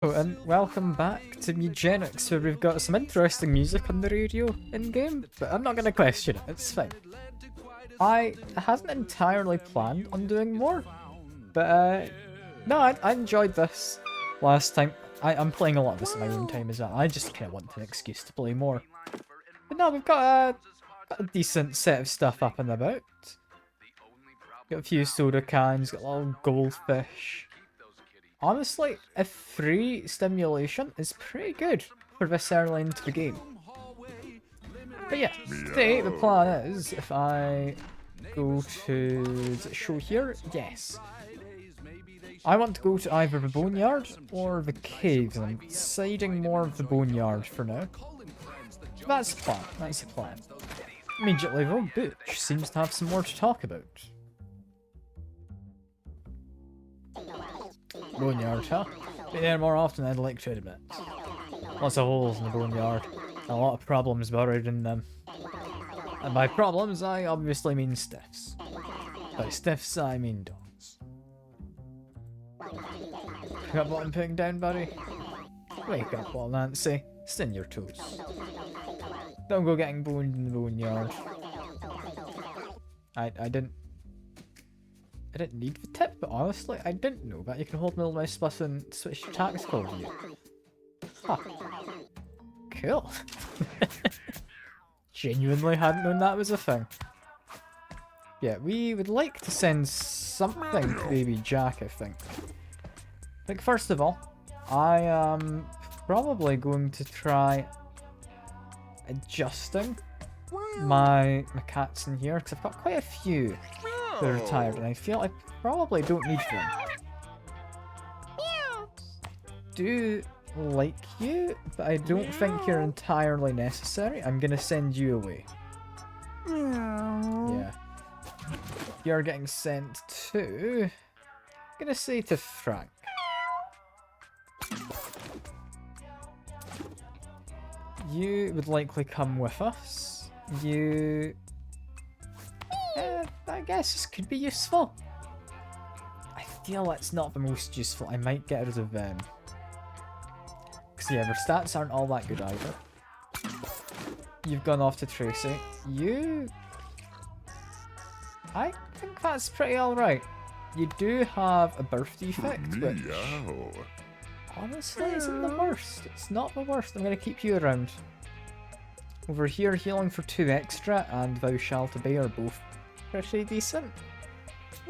Oh, and welcome back to Mewgenics, where we've got some interesting music on the radio in-game, but I'm not going to question it, it's fine. I hadn't entirely planned on doing more, but no, I enjoyed this last time. I'm playing a lot of this in my own time as well. I just kind of want an excuse to play more. But no, we've got a decent set of stuff up and about. Got a few soda cans, got a little goldfish. Honestly, a free stimulation is pretty good for this early into the game. But yeah, today the plan is, if I go to the show here, yes. I want to go to either the boneyard or the caves, and I'm deciding more of the boneyard for now. That's the plan, that's the plan. Immediately though, Butch seems to have some more to talk about. Boneyard, huh? Been there more often than I'd like to admit. Lots of holes in the boneyard. A lot of problems buried in them. And by problems, I obviously mean stiffs. By stiffs, I mean dogs. Got what I'm putting down, buddy? Wake up, little Nancy. Stay on your toes. Don't go getting boned in the boneyard. I didn't need the tip, but honestly, I didn't know that you can hold middle mouse button and switch to tactical view. Huh. Cool. Genuinely hadn't known that was a thing. Yeah, we would like to send something to Baby Jack, I think. Like, first of all, I am probably going to try adjusting my cats in here, because I've got quite a few. They're retired, and I feel I probably don't need them. Do like you, but I don't think you're entirely necessary. I'm gonna send you away. Yeah. You're getting sent to... I'm gonna say to Frank. You would likely come with us. You... I guess this could be useful. I feel that's not the most useful. I might get rid of them. Because yeah, their stats aren't all that good either. You've gone off to Tracy. You... I think that's pretty alright. You do have a birth defect, which... honestly isn't the worst. It's not the worst. I'm going to keep you around. Over here, healing for 2 extra and Thou Shalt Obey are both pretty decent.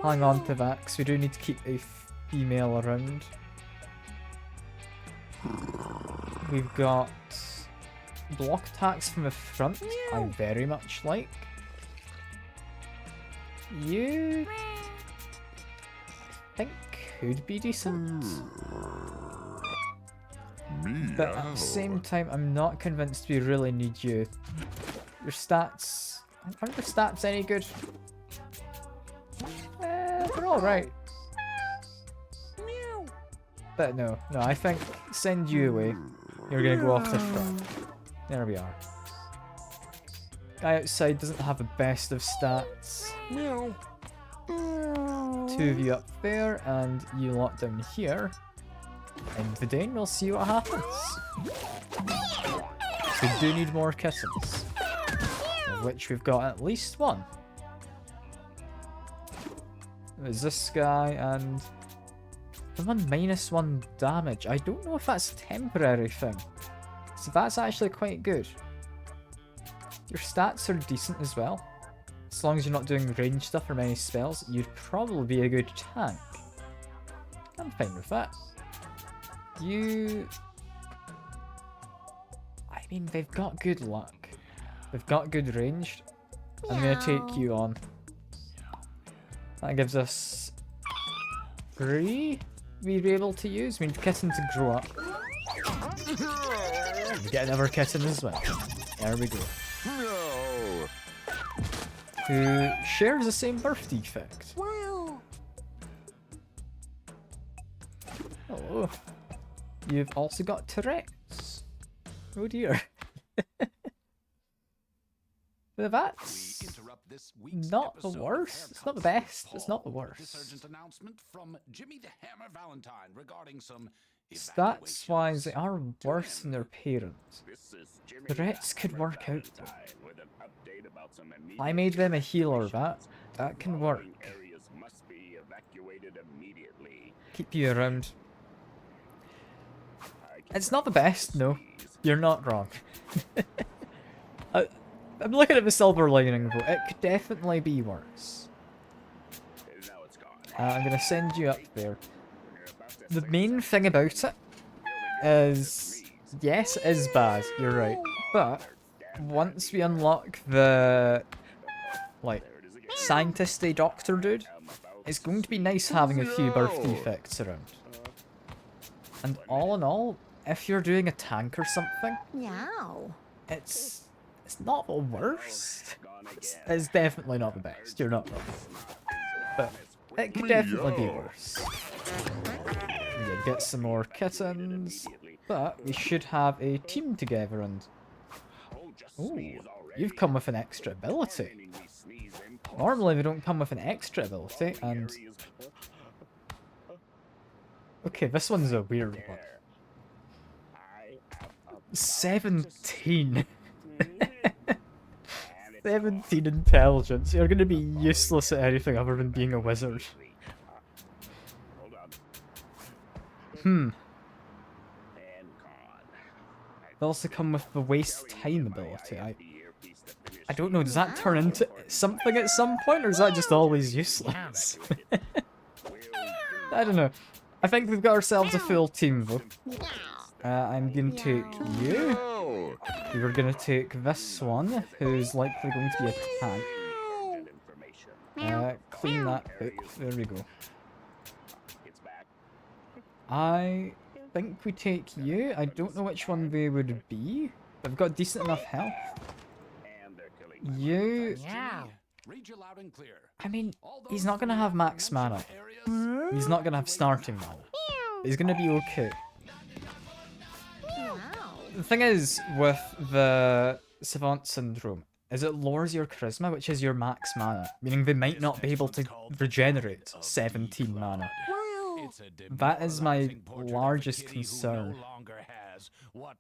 Hang on to that, because we do need to keep a female around. We've got block attacks from the front, I very much like. You... I think could be decent. But at the same time, I'm not convinced we really need you. Your stats... aren't your stats any good? They're alright. But no, I think send you away. You're gonna go off to front. There we are. Guy outside doesn't have the best of stats. 2 of you up there, and you lot down here. End the day, and we'll see what happens. We do need more kittens. Of which we've got at least one. There's this guy, and someone -1 damage. I don't know if that's a temporary thing. So that's actually quite good. Your stats are decent as well. As long as you're not doing range stuff or many spells, you'd probably be a good tank. I'm fine with that. You... I mean, they've got good luck. They've got good range. I'm gonna take you on. That gives us 3 we're able to use. We need the kitten to grow up. We get another kitten as well. There we go. Who shares the same birth defect. Oh. You've also got Tourette's. Oh dear. But that's not the worst. It's not the best. It's not the worst. Resurgent announcement from Jimmy the Hammer Valentine regarding some Stats-wise, they are worse than their parents. Threats could work out though. I made them a healer, that can work. Keep you around. It's not the best, no. You're not wrong. I'm looking at the silver lining though. It could definitely be worse. I'm gonna send you up there. The main thing about it is, yes, it is bad, you're right. But once we unlock the, like, scientisty doctor dude, it's going to be nice having a few birth defects around. And all in all, if you're doing a tank or something, it's not the worst. It's definitely not the best, you're not wrong. But it could definitely be worse. Yeah, get some more kittens, but we should have a team together and... Ooh, you've come with an extra ability. Normally we don't come with an extra ability, and... Okay, this one's a weird one. 17! 17 intelligence. You're gonna be useless at anything other than being a wizard. They also come with the waste time ability. I don't know, does that turn into something at some point, or is that just always useless? I don't know. I think we've got ourselves a full team though. I'm going to take you. We're going to take this one, who's likely going to be a tank. Clean that out. There we go. I think we take you. I don't know which one they would be. They've got decent enough health. You... I mean, he's not going to have max mana. He's not going to have starting mana. He's going to be okay. The thing is, with the Savant Syndrome, is it lowers your Charisma, which is your max mana, meaning they might not be able to regenerate 17 mana. That is my largest concern.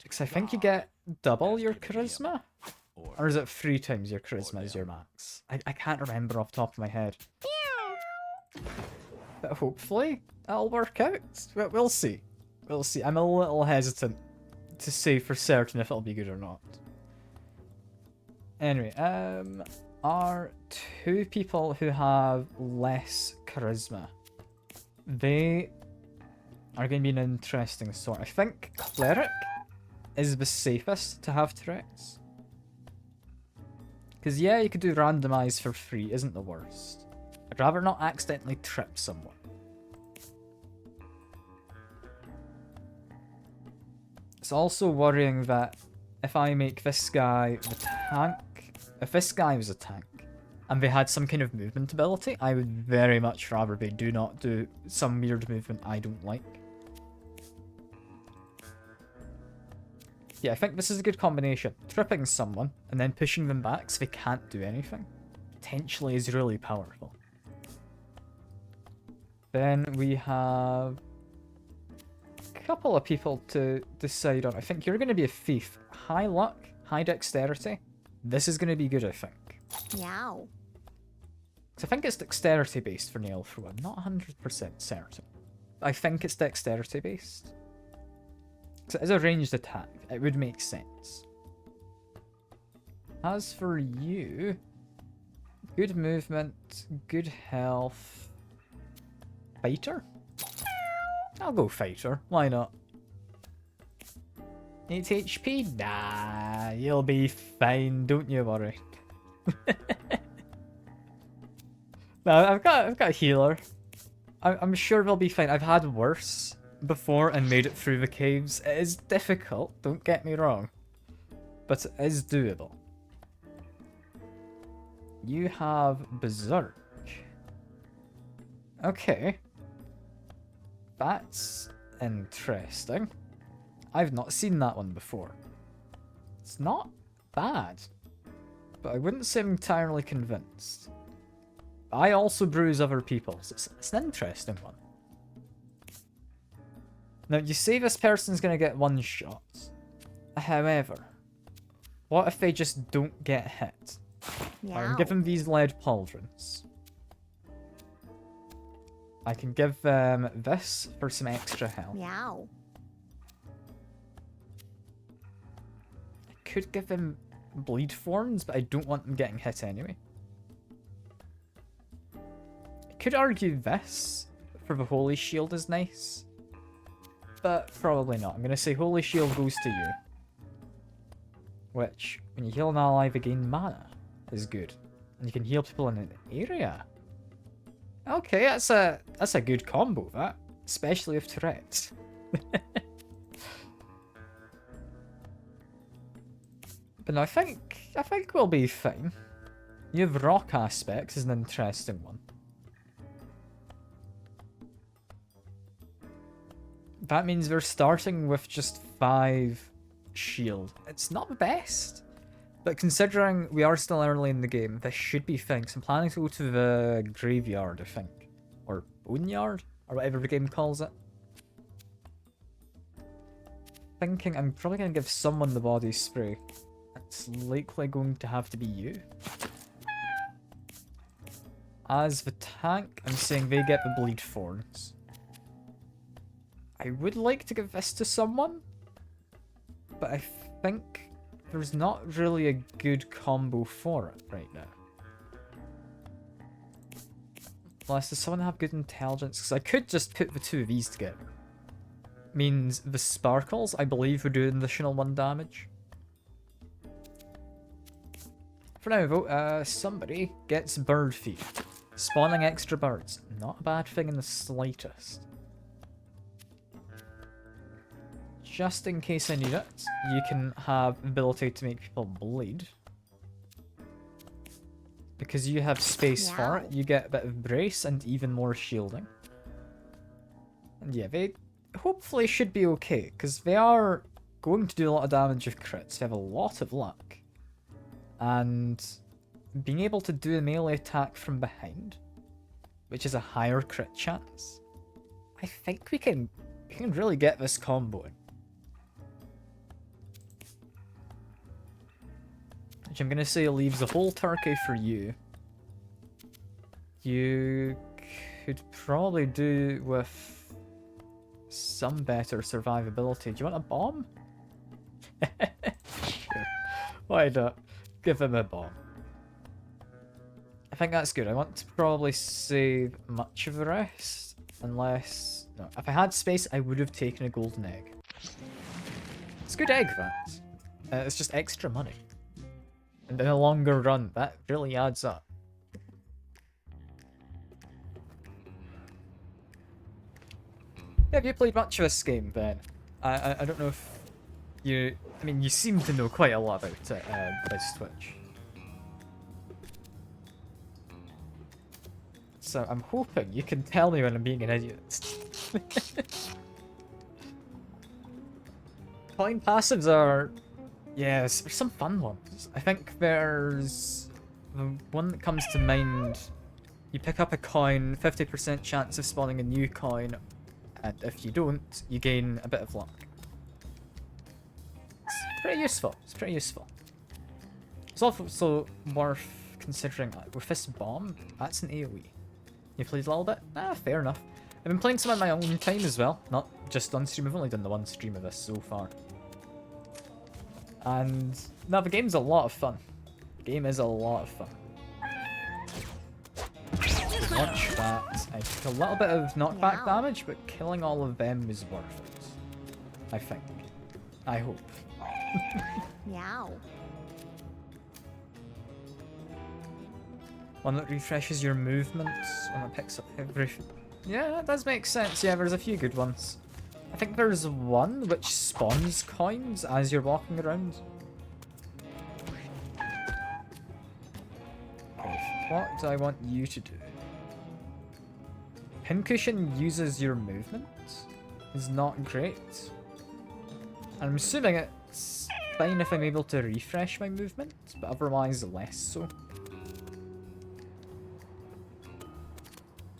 Because I think you get double your Charisma? Or is it 3 times your Charisma as your max? I can't remember off the top of my head. But hopefully, it'll work out. We'll see. We'll see. I'm a little hesitant to say for certain if it'll be good or not. Anyway, are 2 people who have less charisma. They are going to be an interesting sort. I think Cleric is the safest to have threats. Because yeah, you could do randomize for free, isn't the worst. I'd rather not accidentally trip someone. It's also worrying that if I make this guy the tank, if this guy was a tank, and they had some kind of movement ability, I would very much rather they do not do some weird movement I don't like. Yeah, I think this is a good combination. Tripping someone, and then pushing them back so they can't do anything, potentially is really powerful. Then we have a couple of people to decide on. I think you're going to be a thief. High luck, high dexterity. This is going to be good, I think. Yeah. I think it's dexterity based for nail throw. I'm not 100% certain. I think it's dexterity based. Because it is a ranged attack. It would make sense. As for you, good movement, good health. Fighter? I'll go fighter. Why not? 8 HP? Nah, you'll be fine. Don't you worry. No, I've got a healer. I'm sure we'll be fine. I've had worse before and made it through the caves. It is difficult, don't get me wrong, but it is doable. You have Berserk. Okay. That's interesting. I've not seen that one before. It's not bad, but I wouldn't say I'm entirely convinced. I also bruise other people's. It's an interesting one. Now, you say this person's gonna get one shot. However, what if they just don't get hit? I can give them these lead pauldrons. I can give them this for some extra health. Meow. I could give them bleed thorns, but I don't want them getting hit anyway. I could argue this for the holy shield is nice, but probably not. I'm going to say holy shield goes to you, which, when you heal an ally, they gain mana, is good. And you can heal people in an area. Okay, that's a good combo, that. Especially with Tourette's. But no, I think we'll be fine. You have rock aspects is an interesting one. That means we're starting with just 5 shield. It's not the best, but considering we are still early in the game, this should be fine. So I'm planning to go to the graveyard, I think. Or boneyard, or whatever the game calls it. Thinking I'm probably going to give someone the body spray. It's likely going to have to be you. As the tank, I'm saying they get the bleed thorns. I would like to give this to someone, but I think there's not really a good combo for it right now. Unless does someone have good intelligence? Because I could just put the 2 of these together. Means the sparkles, I believe, would do an additional 1 damage. For now, though, somebody gets bird feed. Spawning extra birds. Not a bad thing in the slightest. Just in case I need it, you can have the ability to make people bleed. Because you have space for it, you get a bit of brace and even more shielding. And yeah, they hopefully should be okay, because they are going to do a lot of damage with crits. They have a lot of luck. And being able to do a melee attack from behind, which is a higher crit chance, I think we can really get this comboing. Which I'm going to say leaves a whole turkey for you. You could probably do with some better survivability. Do you want a bomb? Sure. Why not? Give him a bomb. I think that's good. I want to probably save much of the rest. Unless... No, if I had space, I would have taken a golden egg. It's a good egg, that. It's just extra money. And in a longer run, that really adds up. Yeah, have you played much of this game, Ben? I don't know if you... I mean, you seem to know quite a lot about it, this Twitch. So I'm hoping you can tell me when I'm being an idiot. Coin passives are... Yeah, there's some fun ones. I think there's... The one that comes to mind... You pick up a coin, 50% chance of spawning a new coin, and if you don't, you gain a bit of luck. It's pretty useful. It's pretty useful. It's also worth considering, like, with this bomb, that's an AoE. You played a little bit? Ah, fair enough. I've been playing some in my own time as well, not just on stream. I've only done the 1 stream of this so far. And now the game's a lot of fun. The game is a lot of fun. Watch that. I took a little bit of knockback damage, but killing all of them is worth it. I think. I hope. Meow. One that refreshes your movements, one that picks up everything. Yeah, that does make sense. Yeah, there's a few good ones. I think there's one which spawns coins as you're walking around. Okay, what do I want you to do? Pincushion uses your movement. Is not great. I'm assuming it's fine if I'm able to refresh my movement, but otherwise less so.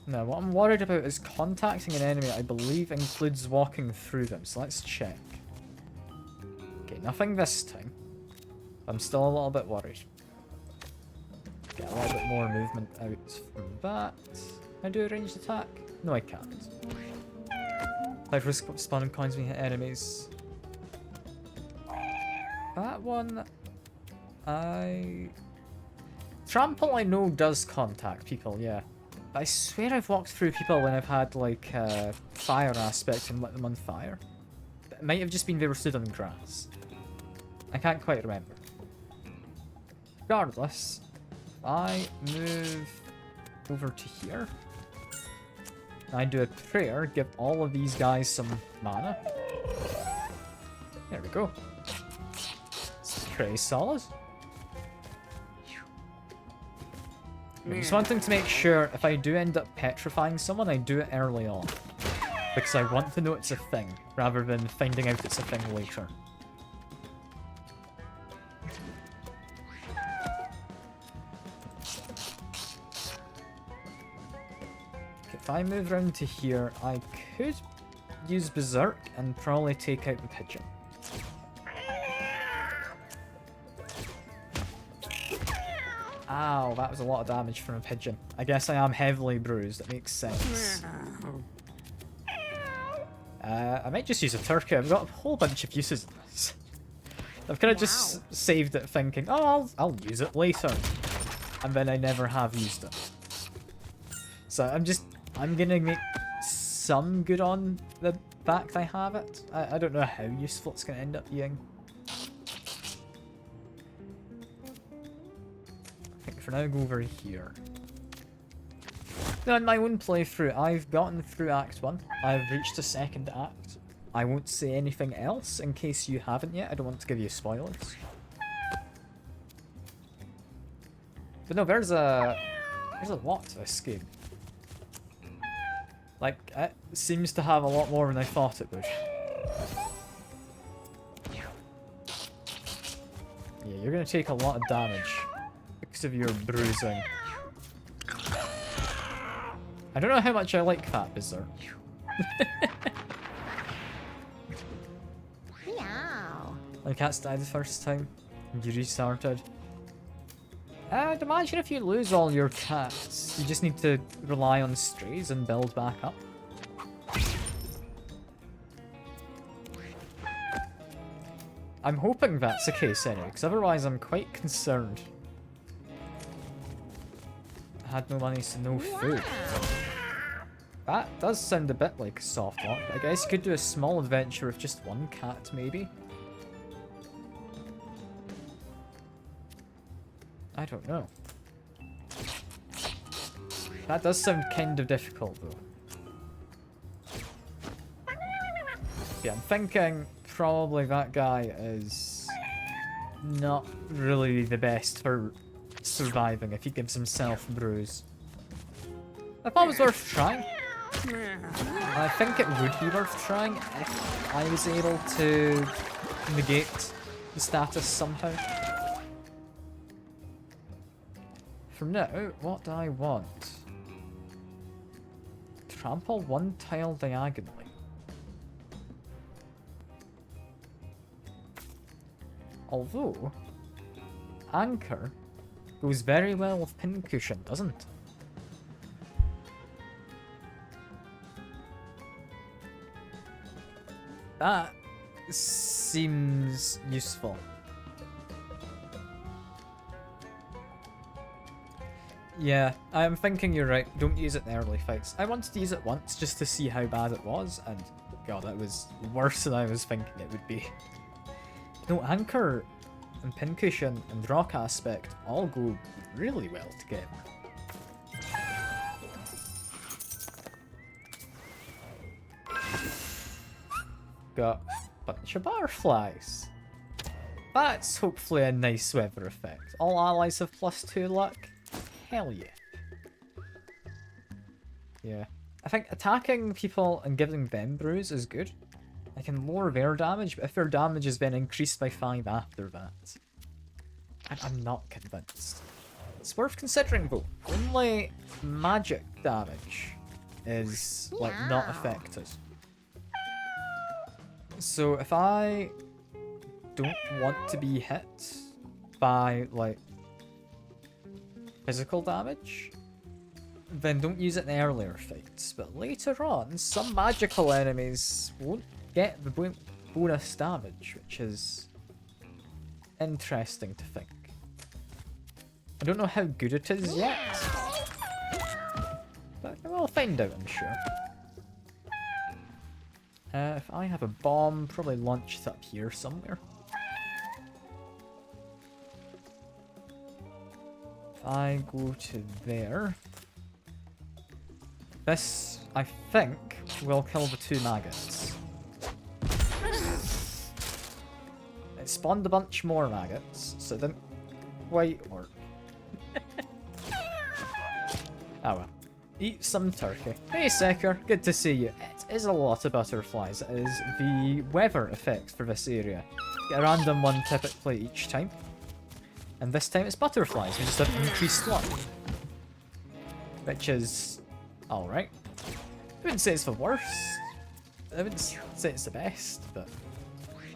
Now, what I'm worried about is contacting an enemy I believe includes walking through them, so let's check. Okay, nothing this time. I'm still a little bit worried. Get a little bit more movement out from that. Can I do a ranged attack? No, I can't. Life risk spawning coins when you hit enemies. That one... Trample I know does contact people, yeah. But I swear I've walked through people when I've had, like, fire aspect and lit them on fire. But it might have just been they were stood on grass. I can't quite remember. Regardless, I move over to here. I do a prayer, give all of these guys some mana. There we go. It's pretty solid. I'm just wanting to make sure if I do end up petrifying someone, I do it early on. Because I want to know it's a thing, rather than finding out it's a thing later. If I move around to here, I could use Berserk and probably take out the pigeon. Ow, that was a lot of damage from a pigeon. I guess I am heavily bruised, it makes sense. I might just use a turkey, I've got a whole bunch of uses of this. I've kind of just saved it thinking, oh, I'll use it later. And then I never have used it. So I'm gonna make some good on the fact I have it. I don't know how useful it's gonna end up being. I think for now go over here. Now in my own playthrough, I've gotten through Act 1. I've reached the second act. I won't say anything else in case you haven't yet. I don't want to give you spoilers. But no, there's a lot to this game. Like, it seems to have a lot more than I thought it would. Yeah, you're gonna take a lot of damage because of your bruising. I don't know how much I like that Berserk. Meow. My cats died the first time, and you restarted. I'd imagine if you lose all your cats, you just need to rely on strays and build back up. I'm hoping that's the case anyway, because otherwise I'm quite concerned. I had no money, so no food. That does sound a bit like a soft lock. I guess you could do a small adventure with just one cat, maybe. I don't know. That does sound kind of difficult, though. Yeah, I'm thinking probably that guy is not really the best for surviving if he gives himself a bruise. I thought it was worth trying. I think it would be worth trying if I was able to negate the status somehow. For now, what do I want? Trample one tile diagonally. Although, Anchor goes very well with Pincushion, doesn't it? That seems useful. Yeah, I'm thinking you're right. Don't use it in early fights. I wanted to use it once just to see how bad it was, and god, it was worse than I was thinking it would be. No, Anchor and Pincushion and Rock Aspect all go really well together. Got a bunch of butterflies. That's hopefully a nice weather effect. All allies have +2 luck. Hell yeah. Yeah. I think attacking people and giving them bruise is good. I can lower their damage, but if their damage has been increased by 5 after that, I'm not convinced. It's worth considering though. Only magic damage is like not Meow. affected. So if I don't want to be hit by like physical damage, then don't use it in earlier fights. But later on, some magical enemies won't get the bonus damage, which is interesting to think. I don't know how good it is yet, but we'll find out, I'm sure. If I have a bomb, probably launch it up here somewhere. If I go to there, this, I think, will kill the 2 maggots. It spawned a bunch more maggots, so it didn't quite work. Oh well. Eat some turkey. Hey Secker, good to see you. It is a lot of butterflies. It is the weather effect for this area. Get a random one typically each time. And this time it's butterflies. We just have increased luck. Which is alright. I wouldn't say it's the worst. I wouldn't say it's the best, but...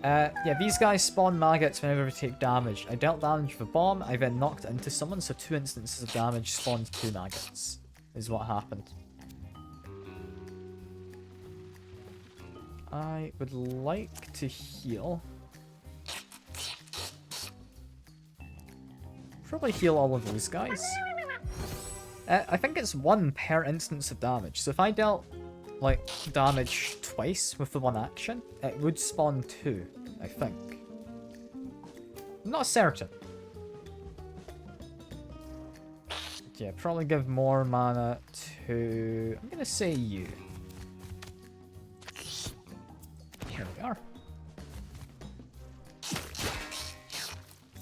yeah, these guys spawn maggots whenever we take damage. I dealt damage with a bomb, I then knocked it into someone, so 2 instances of damage spawned 2 maggots, is what happened. I would like to heal. Probably heal all of those guys. I think it's 1 per instance of damage, so if I dealt like damage twice with the 1 action, it would spawn 2, I think. I'm not certain. Yeah, probably give more mana to... I'm gonna say you. Here we are.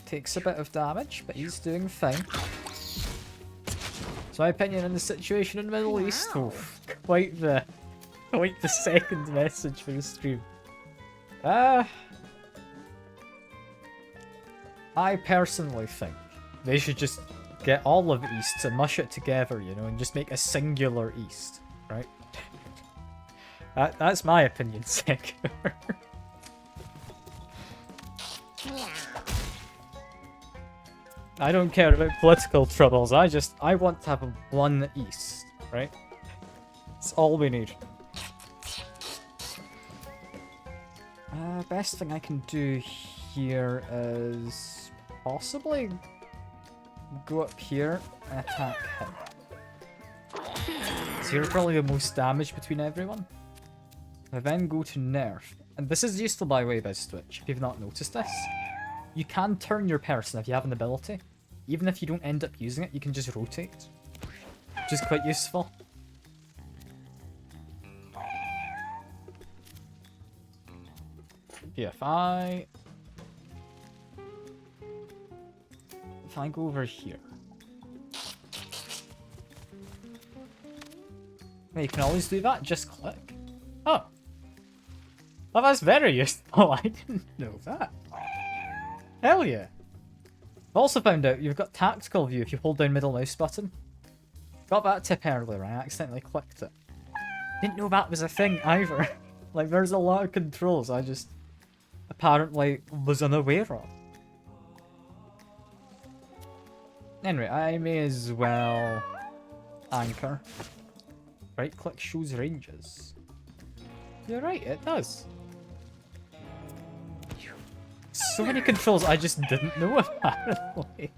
Takes a bit of damage, but he's doing fine. So my opinion on the situation in the Middle East, oh, quite the second message for the stream. I personally think they should just get all of East and mush it together, you know, and just make a singular East, right? That's my opinion, Secker. I don't care about political troubles, I want to have one East, right? That's all we need. Best thing I can do here is possibly go up here and attack him. So you're probably the most damage between everyone. I then go to nerf, and this is useful by the way, BizTwitch, if you've not noticed this. You can turn your person if you have an ability. Even if you don't end up using it, you can just rotate. Which is quite useful. Yeah, if I go over here. Well, you can always do that, just click. Oh. Well, that's very useful. I didn't know that. Hell yeah. I've also found out you've got tactical view if you hold down middle mouse button. Got that tip earlier, I accidentally clicked it. Didn't know that was a thing either. Like, there's a lot of controls I just apparently was unaware of. Anyway, I may as well anchor. Right click shows ranges. You're right, it does. So many controls I just didn't know apparently.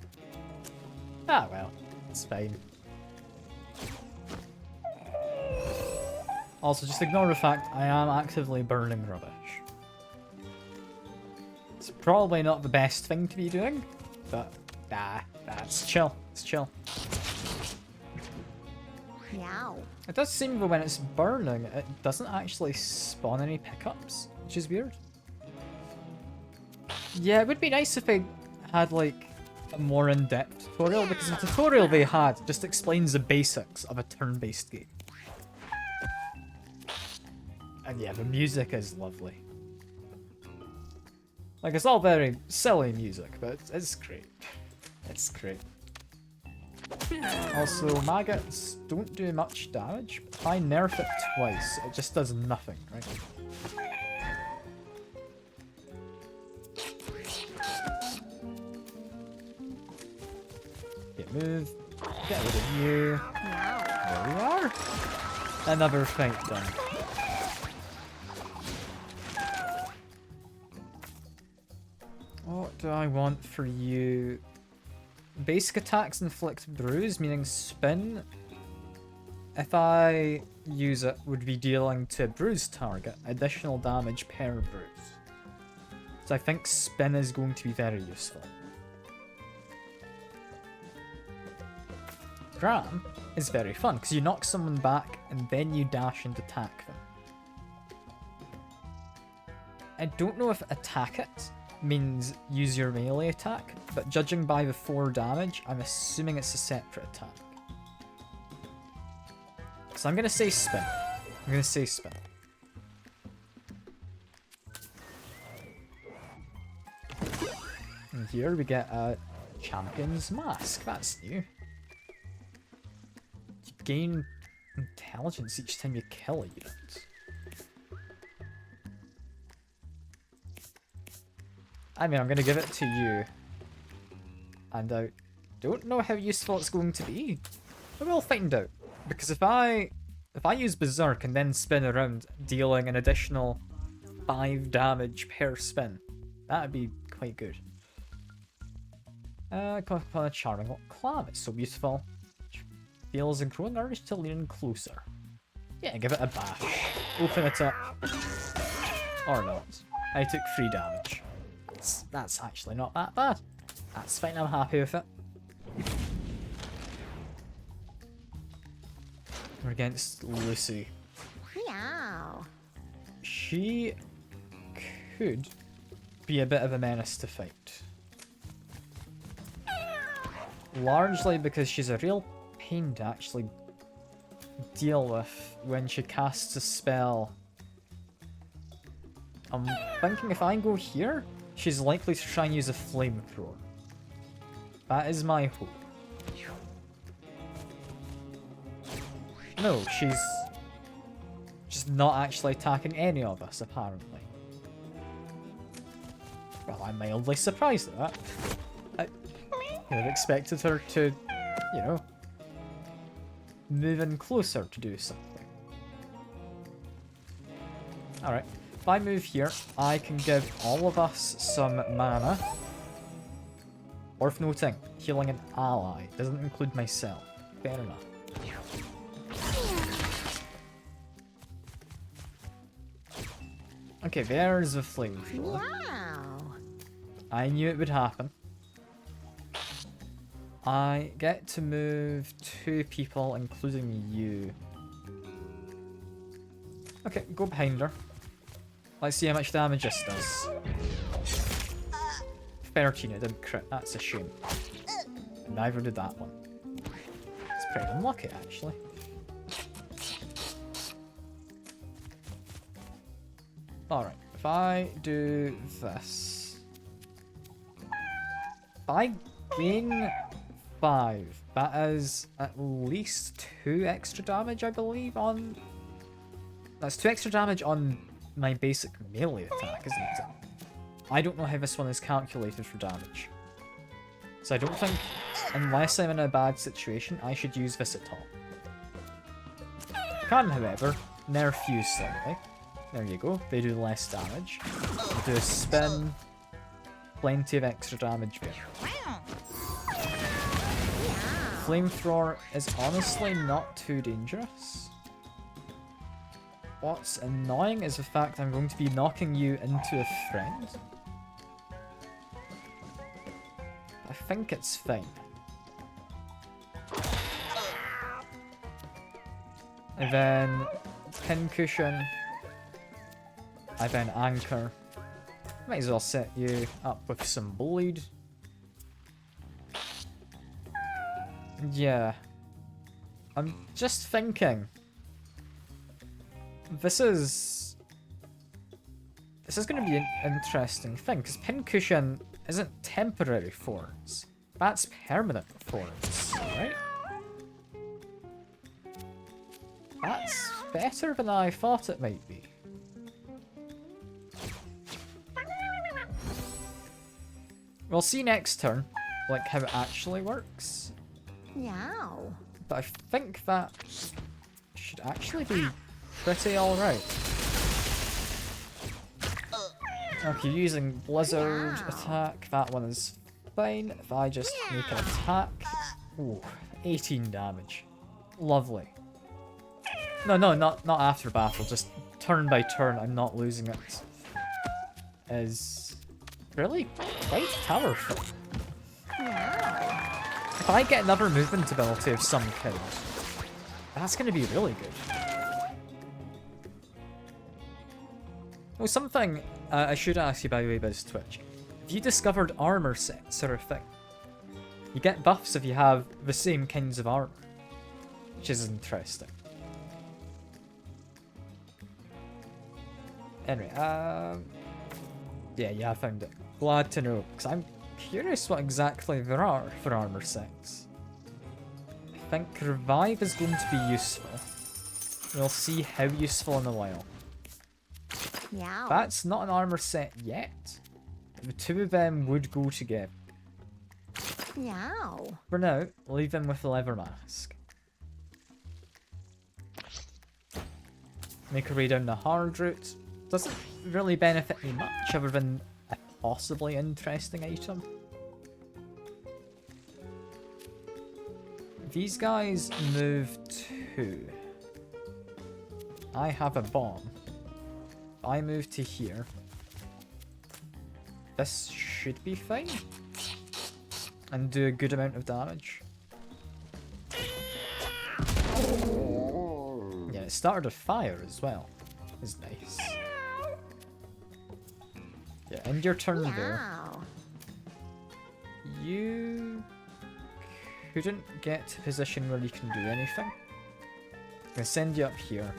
Ah well, it's fine. Also, just ignore the fact I am actively burning rubbish. It's probably not the best thing to be doing, but it's chill. It's chill. Meow. It does seem that when it's burning, it doesn't actually spawn any pickups, which is weird. Yeah, it would be nice if they had like a more in-depth tutorial, because the tutorial they had just explains the basics of a turn-based game. And yeah, the music is lovely. Like, it's all very silly music, but it's great. It's great. Also, maggots don't do much damage. But if I nerf it twice, it just does nothing, right? Okay, move. Get rid of you. Meow. There we are. Another fight done. What do I want for you? Basic attacks inflict bruise, meaning spin. If I use it, would be dealing to a bruised target additional damage per bruise. So I think spin is going to be very useful. Gram is very fun because you knock someone back and then you dash and attack them. I don't know if attack it means use your melee attack, but judging by the 4 damage, I'm assuming it's a separate attack. So I'm gonna say spin. I'm gonna say spin. And here we get a champion's mask. That's new. You gain intelligence each time you kill a unit. I mean, I'm gonna give it to you. And I don't know how useful it's going to be. But we'll find out. Because if I use Berserk and then spin around, dealing an additional 5 damage per spin, that'd be quite good. Come upon a charming clam. It's so useful. Feels a growing urge to lean closer. Yeah, give it a bash. Open it up. Or not. I took 3 damage. That's actually not that bad. That's fine, I'm happy with it. We're against Lucy. Meow. She could be a bit of a menace to fight. Largely because she's a real pain to actually deal with when she casts a spell. I'm thinking if I go here, she's likely to try and use a flamethrower. That is my hope. No, she's just not actually attacking any of us, apparently. Well, I'm mildly surprised at that. I could have expected her to, you know, move in closer to do something. Alright, if I move here, I can give all of us some mana. Worth noting, healing an ally doesn't include myself. Fair enough. Okay, there's the flamethrower. Meow. I knew it would happen. I get to move 2 people, including you. Okay, go behind her. Let's see how much damage this does. 13, it didn't crit. That's a shame. Neither did that one. It's pretty unlucky, actually. Alright, if I do this. If I gain 5, that is at least 2 extra damage, I believe, on... That's 2 extra damage on my basic melee attack, isn't it? I don't know how this one is calculated for damage. So I don't think, unless I'm in a bad situation, I should use this at all. Can, however, nerf you slightly. There you go, they do less damage. They do a spin, plenty of extra damage there. Flamethrower is honestly not too dangerous. What's annoying is the fact I'm going to be knocking you into a friend. I think it's fine. And then pincushion. I then anchor. Might as well set you up with some bleed. Yeah. I'm just thinking. This is going to be an interesting thing, because pincushion isn't temporary thorns. That's permanent thorns, right? That's better than I thought it might be. We'll see next turn, like, how it actually works. Meow. But I think that should actually be pretty alright. Okay, using Blizzard attack, that one is fine. If I just make an attack... Ooh, 18 damage. Lovely. No, not after battle, just turn by turn, I'm not losing it. Is really quite powerful. If I get another movement ability of some kind, that's going to be really good. Oh, something I should ask you, by the way, Biz Twitch. Have you discovered armor sets are a thing? You get buffs if you have the same kinds of armor, which is interesting. Anyway, yeah, I found it. Glad to know, because I'm curious what exactly there are for armor sets. I think Revive is going to be useful. We'll see how useful in a while. Meow. That's not an armor set yet. The two of them would go together. Meow. For now, leave them with the leather mask. Make our way down the hard route. Doesn't really benefit me much other than a possibly interesting item. These guys move too. I have a bomb. If I move to here, this should be fine. And do a good amount of damage. Yeah, it started a fire as well. Is nice. Yeah, end your turn there. Meow. You couldn't get to a position where you can do anything. I'm gonna send you up here.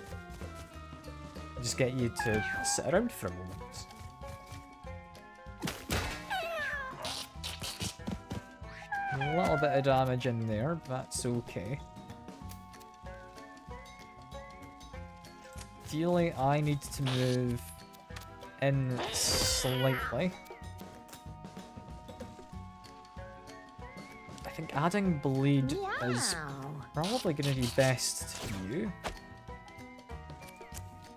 Just get you to sit around for a moment. A little bit of damage in there, but that's okay. Ideally, I need to move in slightly. I think adding bleed is Meow. probably going to be best to you.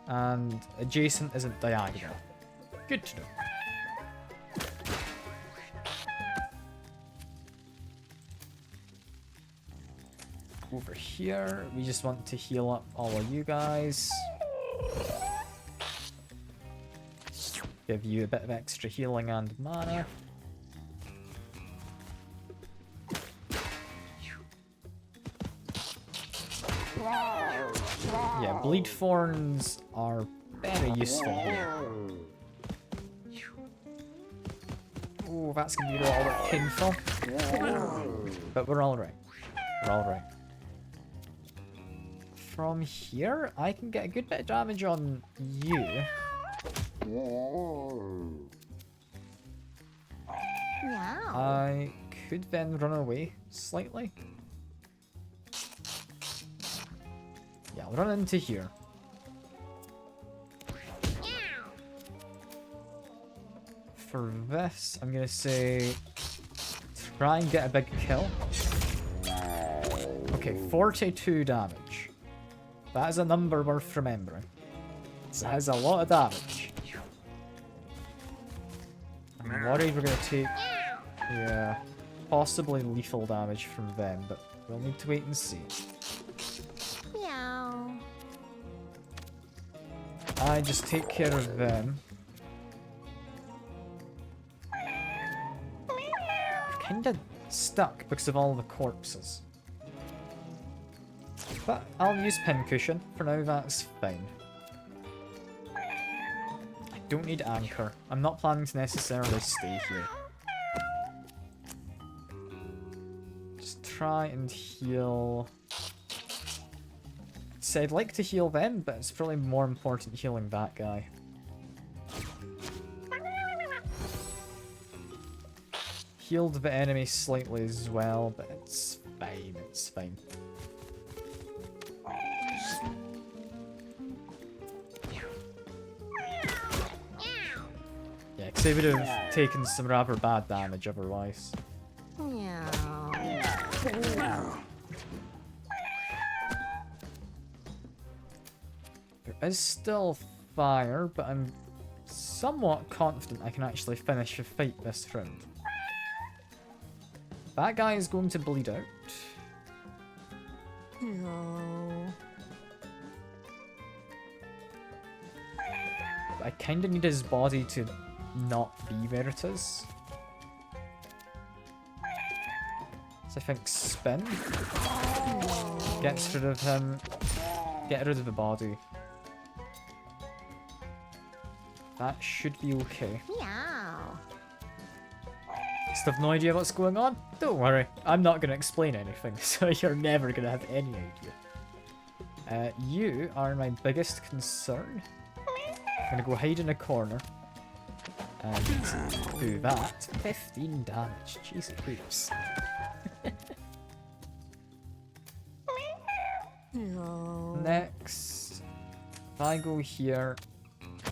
And adjacent isn't diagonal. Good to know. Over here, we just want to heal up all of you guys. Give you a bit of extra healing and mana. Yeah, bleed thorns are very useful here. Oh, that's gonna be a little bit painful. But we're alright. We're alright. From here, I can get a good bit of damage on you. Meow. I could then run away slightly. Yeah, I'll run into here. For this, I'm gonna say try and get a big kill. Okay, 42 damage. That is a number worth remembering. That has a lot of damage. I'm worried we're gonna take, yeah, possibly lethal damage from them, but we'll need to wait and see. Meow. I just take care of them. I'm kinda stuck because of all the corpses. But I'll use pincushion. For now, that's fine. I don't need anchor. I'm not planning to necessarily stay here. Just try and heal. So I'd like to heal them, but it's probably more important healing that guy. Healed the enemy slightly as well, but it's fine, it's fine. they would have taken some rather bad damage otherwise. Meow. There is still fire, but I'm somewhat confident I can actually finish the fight this round. That guy is going to bleed out. No. But I kind of need his body to not be where it is. So I think spin gets rid of him. Get rid of the body. That should be okay. Meow. Still have no idea what's going on? Don't worry, I'm not going to explain anything, so you're never going to have any idea. You are my biggest concern. I'm going to go hide in a corner. And do that. 15 damage. Jesus Christ. No. Next, if I go here,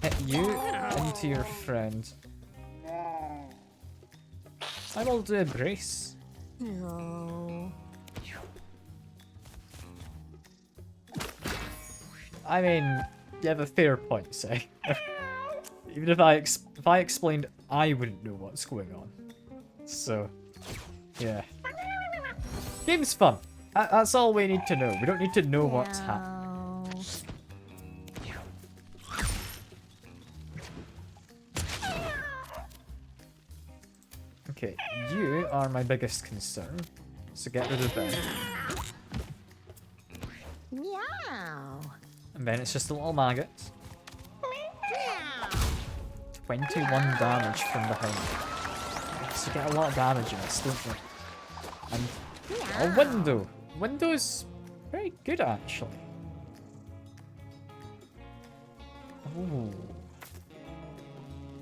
hit you into your friend. I will do a brace. No. I mean, you have a fair point, say. Even if I explained, I wouldn't know what's going on. So, yeah. Game's fun. That's all we need to know. We don't need to know what's happening. Okay, you are my biggest concern. So get rid of them. Meow. And then it's just a little maggot. Meow. 21 damage from behind. So you get a lot of damage in this, don't you? And a window. Window's very good, actually. Ooh.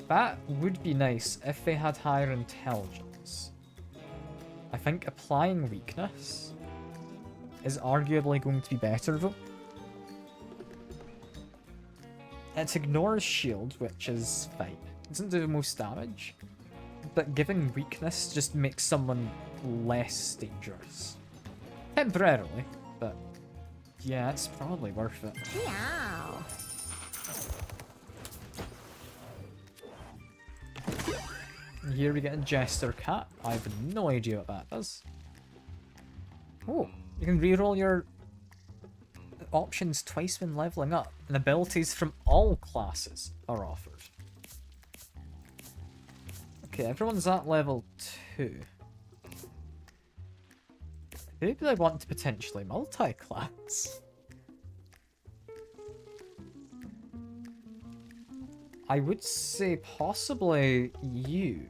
That would be nice if they had higher intelligence. I think applying weakness is arguably going to be better, though. It ignores shield, which is fine. It doesn't do the most damage. But giving weakness just makes someone less dangerous. Temporarily, but yeah, it's probably worth it. Meow. And here we get a Jester Cat. I have no idea what that does. Oh, you can reroll your options twice when leveling up, and abilities from all classes are offered. Okay, everyone's at level 2. Who do I want to potentially multi-class? I would say possibly you.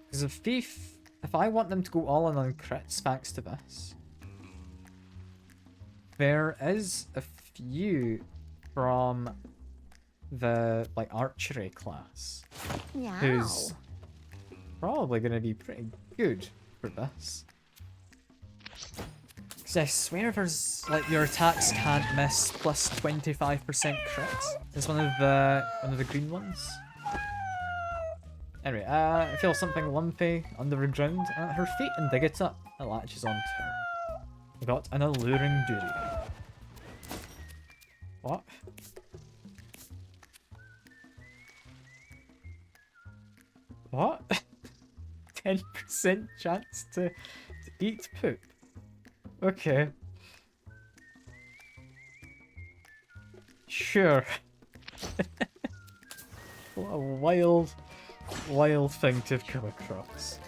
Because if I want them to go all in on crits thanks to this, there is a few from the archery class Meow. who's probably going to be pretty good for this. Because I swear there's your attacks can't miss plus 25% crits. It's one of the green ones. Anyway, I feel something lumpy under the ground at her feet and dig it up. It latches onto her. We got an alluring duty. What? What? 10% chance to eat poop. Okay. Sure. What a wild thing to have come across.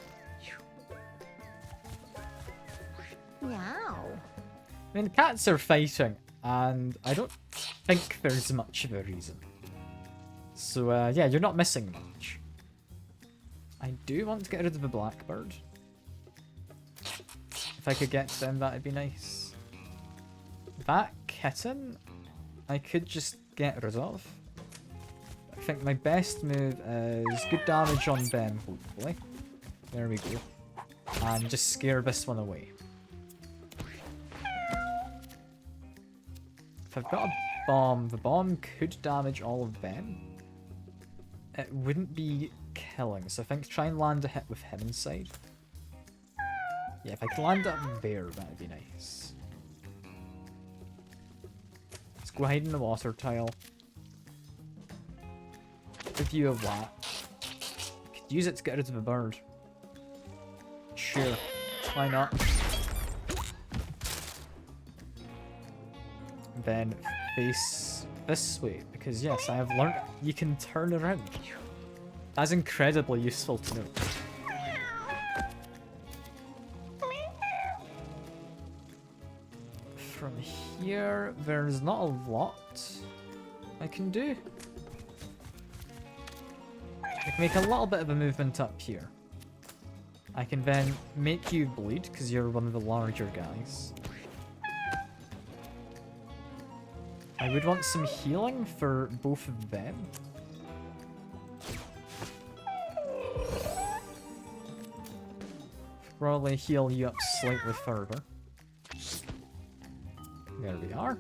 Meow. I mean, cats are fighting, and I don't think there's much of a reason. So, yeah, you're not missing much. I do want to get rid of the blackbird. If I could get to them, that'd be nice. That kitten, I could just get rid of. I think my best move is good damage on them, hopefully. There we go. And just scare this one away. If I've got a bomb, the bomb could damage all of them. It wouldn't be killing, so I think try and land a hit with him inside. Yeah, if I could land it up there, that'd be nice. Let's go hide in the water tile. Give you a whack. Could use it to get rid of a bird. Sure, why not? Then face this way, because yes, I have learned you can turn around. That's incredibly useful to know. From here, there's not a lot I can do. I can make a little bit of a movement up here. I can then make you bleed, because you're one of the larger guys. I would want some healing for both of them. Probably heal you up slightly further. There we are.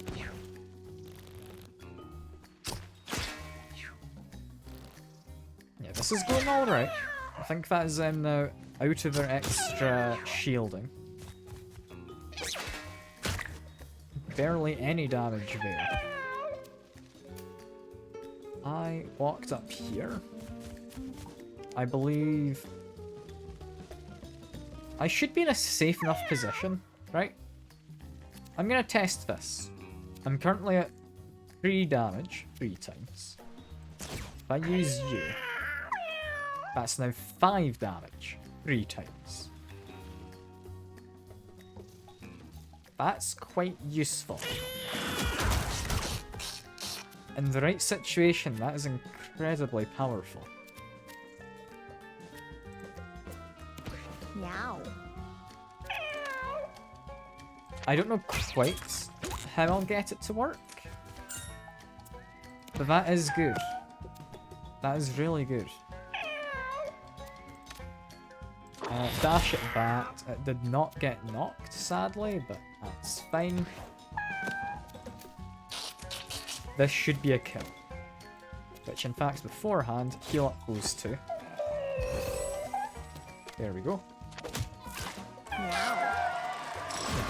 Yeah, this is going alright. I think that is them now out of their extra shielding. Barely any damage there. I walked up here. I believe I should be in a safe enough position, right? I'm gonna test this. I'm currently at 3 damage, 3 times. If I use you, that's now 5 damage, 3 times. That's quite useful. In the right situation, that is incredibly powerful. Meow. I don't know quite how I'll get it to work, but that is good. That is really good. Dash at that. It did not get knocked, sadly, but that's fine. This should be a kill. Which, in fact, beforehand, heal up those two. There we go. Meow.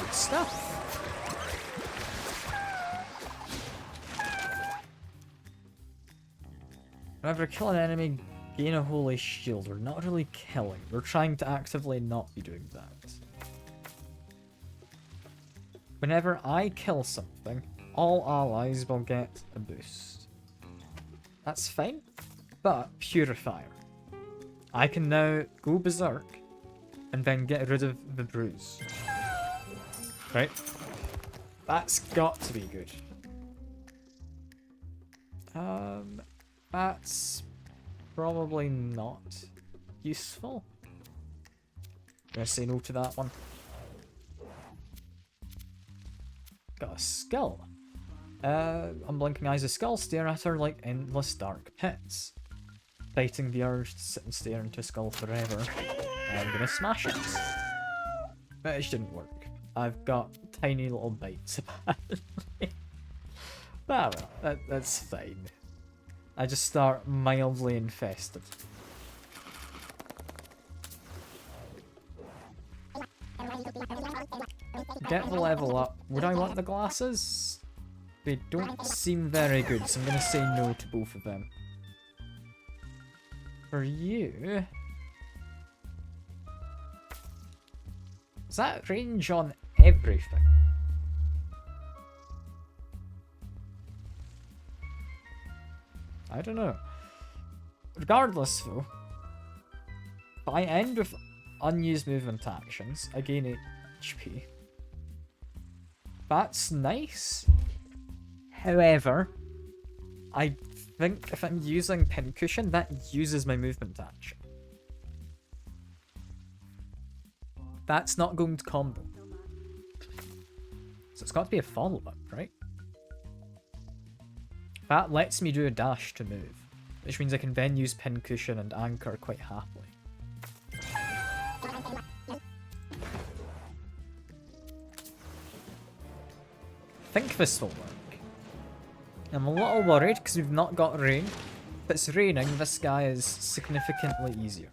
Good stuff. Whenever kill an enemy, gain a holy shield. We're not really killing. We're trying to actively not be doing that. Whenever I kill something, all allies will get a boost. That's fine, but Purifier. I can now go berserk and then get rid of the bruise. Right? That's got to be good. That's probably not useful. I'm gonna say no to that one. Got a skull. Unblinking eyes of skull stare at her like endless dark pits. Fighting the urge to sit and stare into a skull forever. I'm gonna smash it. But it didn't work. I've got tiny little bites apparently. But well, that's fine. I just start mildly infested. Get the level up. Would I want the glasses? They don't seem very good, so I'm gonna say no to both of them. For you... Is that range on everything? I don't know. Regardless though, if I end with unused movement actions, I gain HP. That's nice. However, I think if I'm using Pincushion, that uses my movement action. That's not going to combo. So it's got to be a follow-up, right? That lets me do a dash to move, which means I can then use Pincushion and Anchor quite happily. I think this will work. I'm a little worried because we've not got rain, If it's raining, this guy is significantly easier.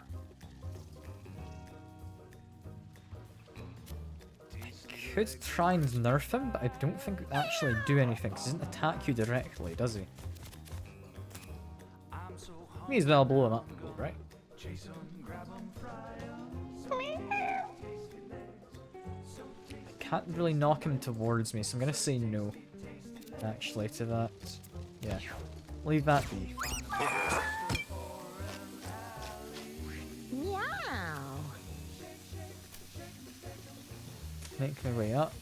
I could try and nerf him, but I don't think it would actually do anything, because he doesn't attack you directly, does he? May as well blow him up, right? I can't really knock him towards me, so I'm gonna say no, actually, to that. Yeah, leave that be. Meow. Make my way up.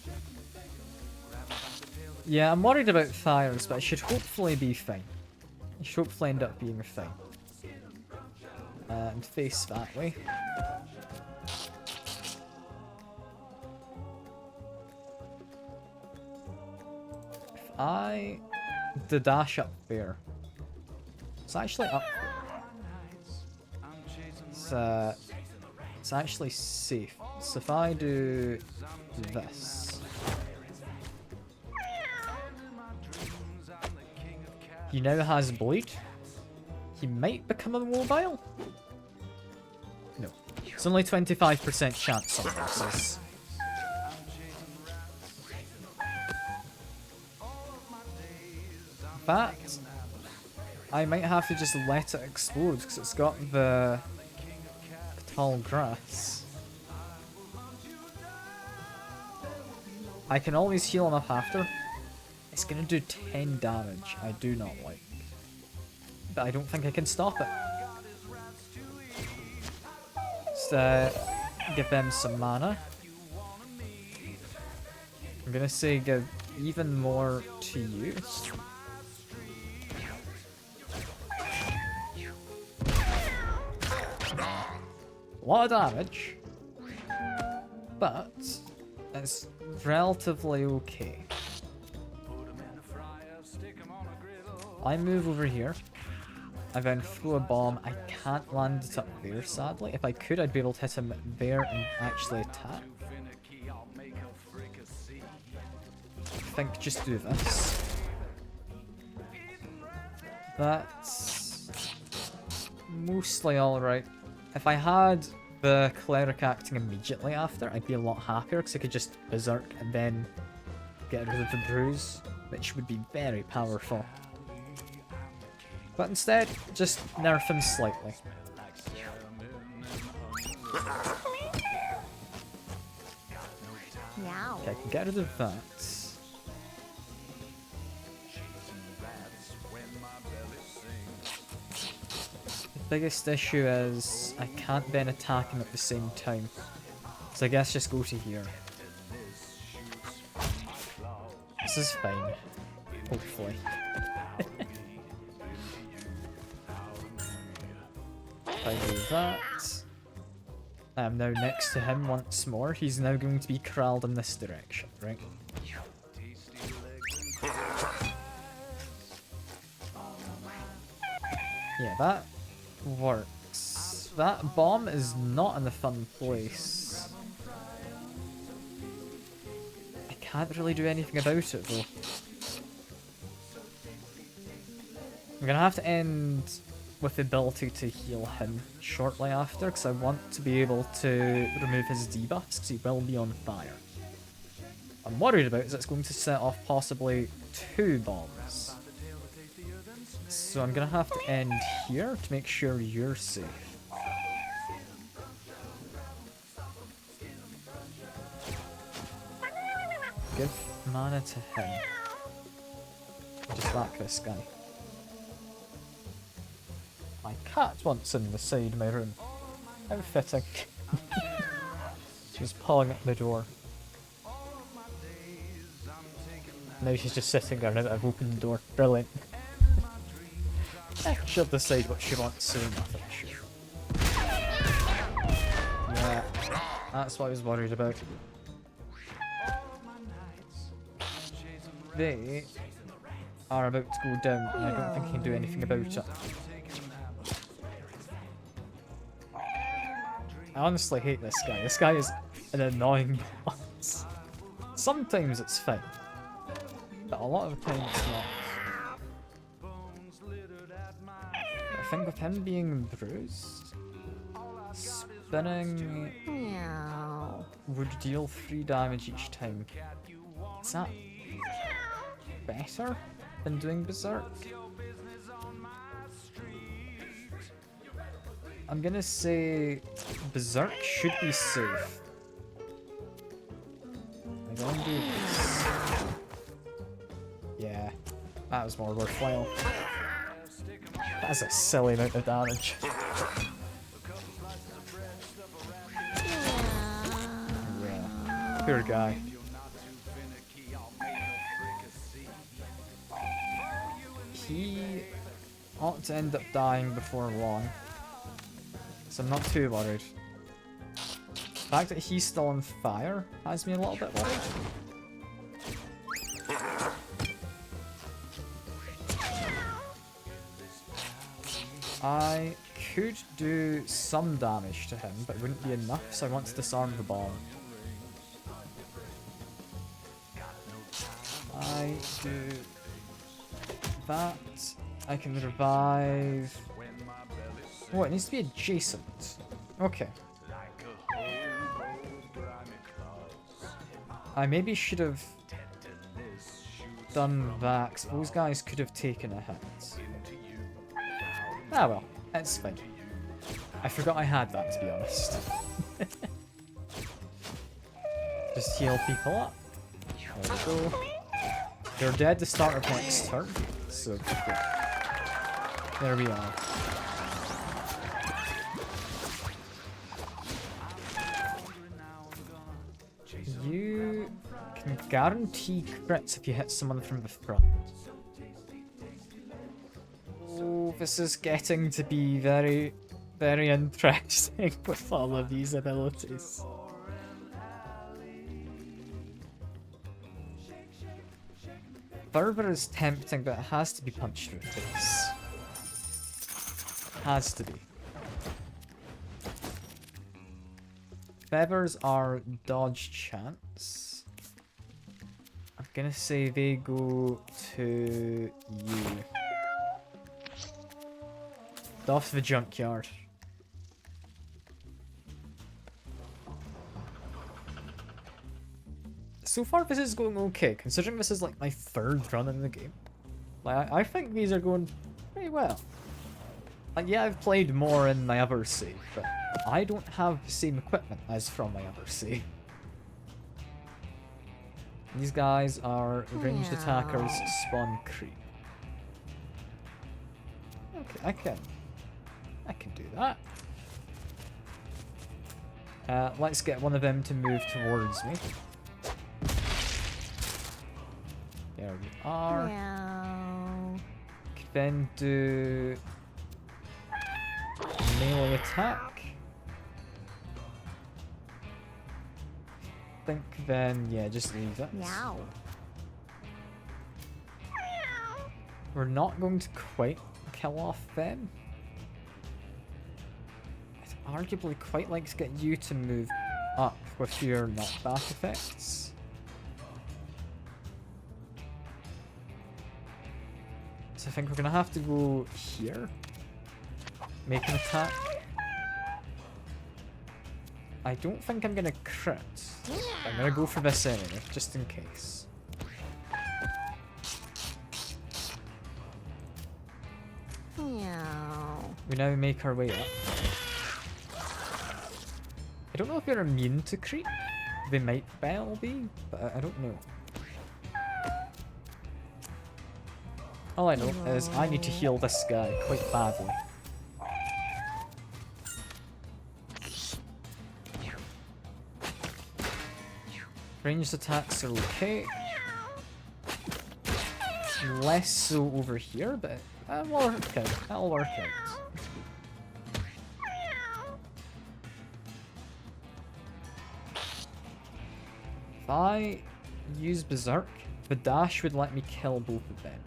Yeah, I'm worried about fires, but I should hopefully be fine. I should hopefully end up being fine. And face that way. If I dash up there, it's actually up there. It's actually safe. So if I do this, he now has bleed. He might become immobile. No, it's only 25% chance on this. But I might have to just let it explode because it's got the tall grass. I can always heal him up after. It's gonna do 10 damage. I do not like. But I don't think I can stop it. Let's give them some mana. I'm gonna say give even more to you. A lot of damage. But it's relatively okay. I move over here. I then throw a bomb. I can't land it up there, sadly. If I could, I'd be able to hit him there and actually attack. I think just do this. That's mostly alright. If I had the cleric acting immediately after, I'd be a lot happier because I could just berserk and then get rid of the bruise, which would be very powerful. But instead, just nerf him slightly. Meow. Okay, I can get rid of that. The biggest issue is I can't then attack him at the same time. So I guess just go to here. This is fine. Hopefully. If I do that, I am now next to him once more. He's now going to be corralled in this direction, right? Yeah, that works. That bomb is not in a fun place. I can't really do anything about it though. I'm gonna have to end with the ability to heal him shortly after, because I want to be able to remove his debuffs, because he will be on fire. What I'm worried about is it's going to set off possibly 2 bombs. So I'm gonna have to end here to make sure you're safe. Give mana to him. Just whack this guy. My cat wants in the side of my room. How fitting. She's pawing at the door. Now she's just sitting there now that I've opened the door. Brilliant. She'll decide what she wants soon, I think. Sure. Yeah, that's what I was worried about. They are about to go down, and I don't think I can do anything about it. I honestly hate this guy. This guy is an annoying boss. Sometimes it's fine, but a lot of the time it's not. think with him being bruised, spinning Meow. would deal 3 damage each time. Is that better than doing Berserk? I'm gonna say Berserk should be safe. I'm gonna do this. Yeah, that was more worthwhile. That's a silly amount of damage. Yeah, poor guy. He ought to end up dying before long, so I'm not too worried. The fact that he's still on fire has me a little bit worried. I could do some damage to him, but it wouldn't be enough, so I want to disarm the bomb. I do that. I can revive. Oh, it needs to be adjacent. Okay. I maybe should have done that, 'cause those guys could have taken a hit. Ah well, it's fine. I forgot I had that, to be honest. Just heal people up. There we go. They're dead to start of next turn, so there we are. You can guarantee crits if you hit someone from the front. Oh, this is getting to be very, very interesting with all of these abilities. Fervor is tempting, but it has to be punched through the face. Has to be. Feathers are dodge chance. I'm gonna say they go to you. Off the junkyard. So far this is going okay, considering this is like my 3rd run in the game. Like, I think these are going pretty well. Like, yeah, I've played more in my other save, but I don't have the same equipment as from my other save. These guys are ranged attackers, spawn creep. Okay, I can do that. Let's get one of them to move towards me. There we are. Meow. Could then do melee attack. I think then, yeah, just leave it. Meow. We're not going to quite kill off them. I'd arguably quite like to get you to move up with your knockback effects. So I think we're gonna have to go here. Make an attack. I don't think I'm gonna crit. I'm gonna go for this anyway, just in case. Meow. We now make our way up. I don't know if you're immune to creep. They might well be, but I don't know. All I know is I need to heal this guy quite badly. Ranged attacks are okay. Less so over here, but that'll work out. That'll work out. If I use Berserk, the dash would let me kill both of them.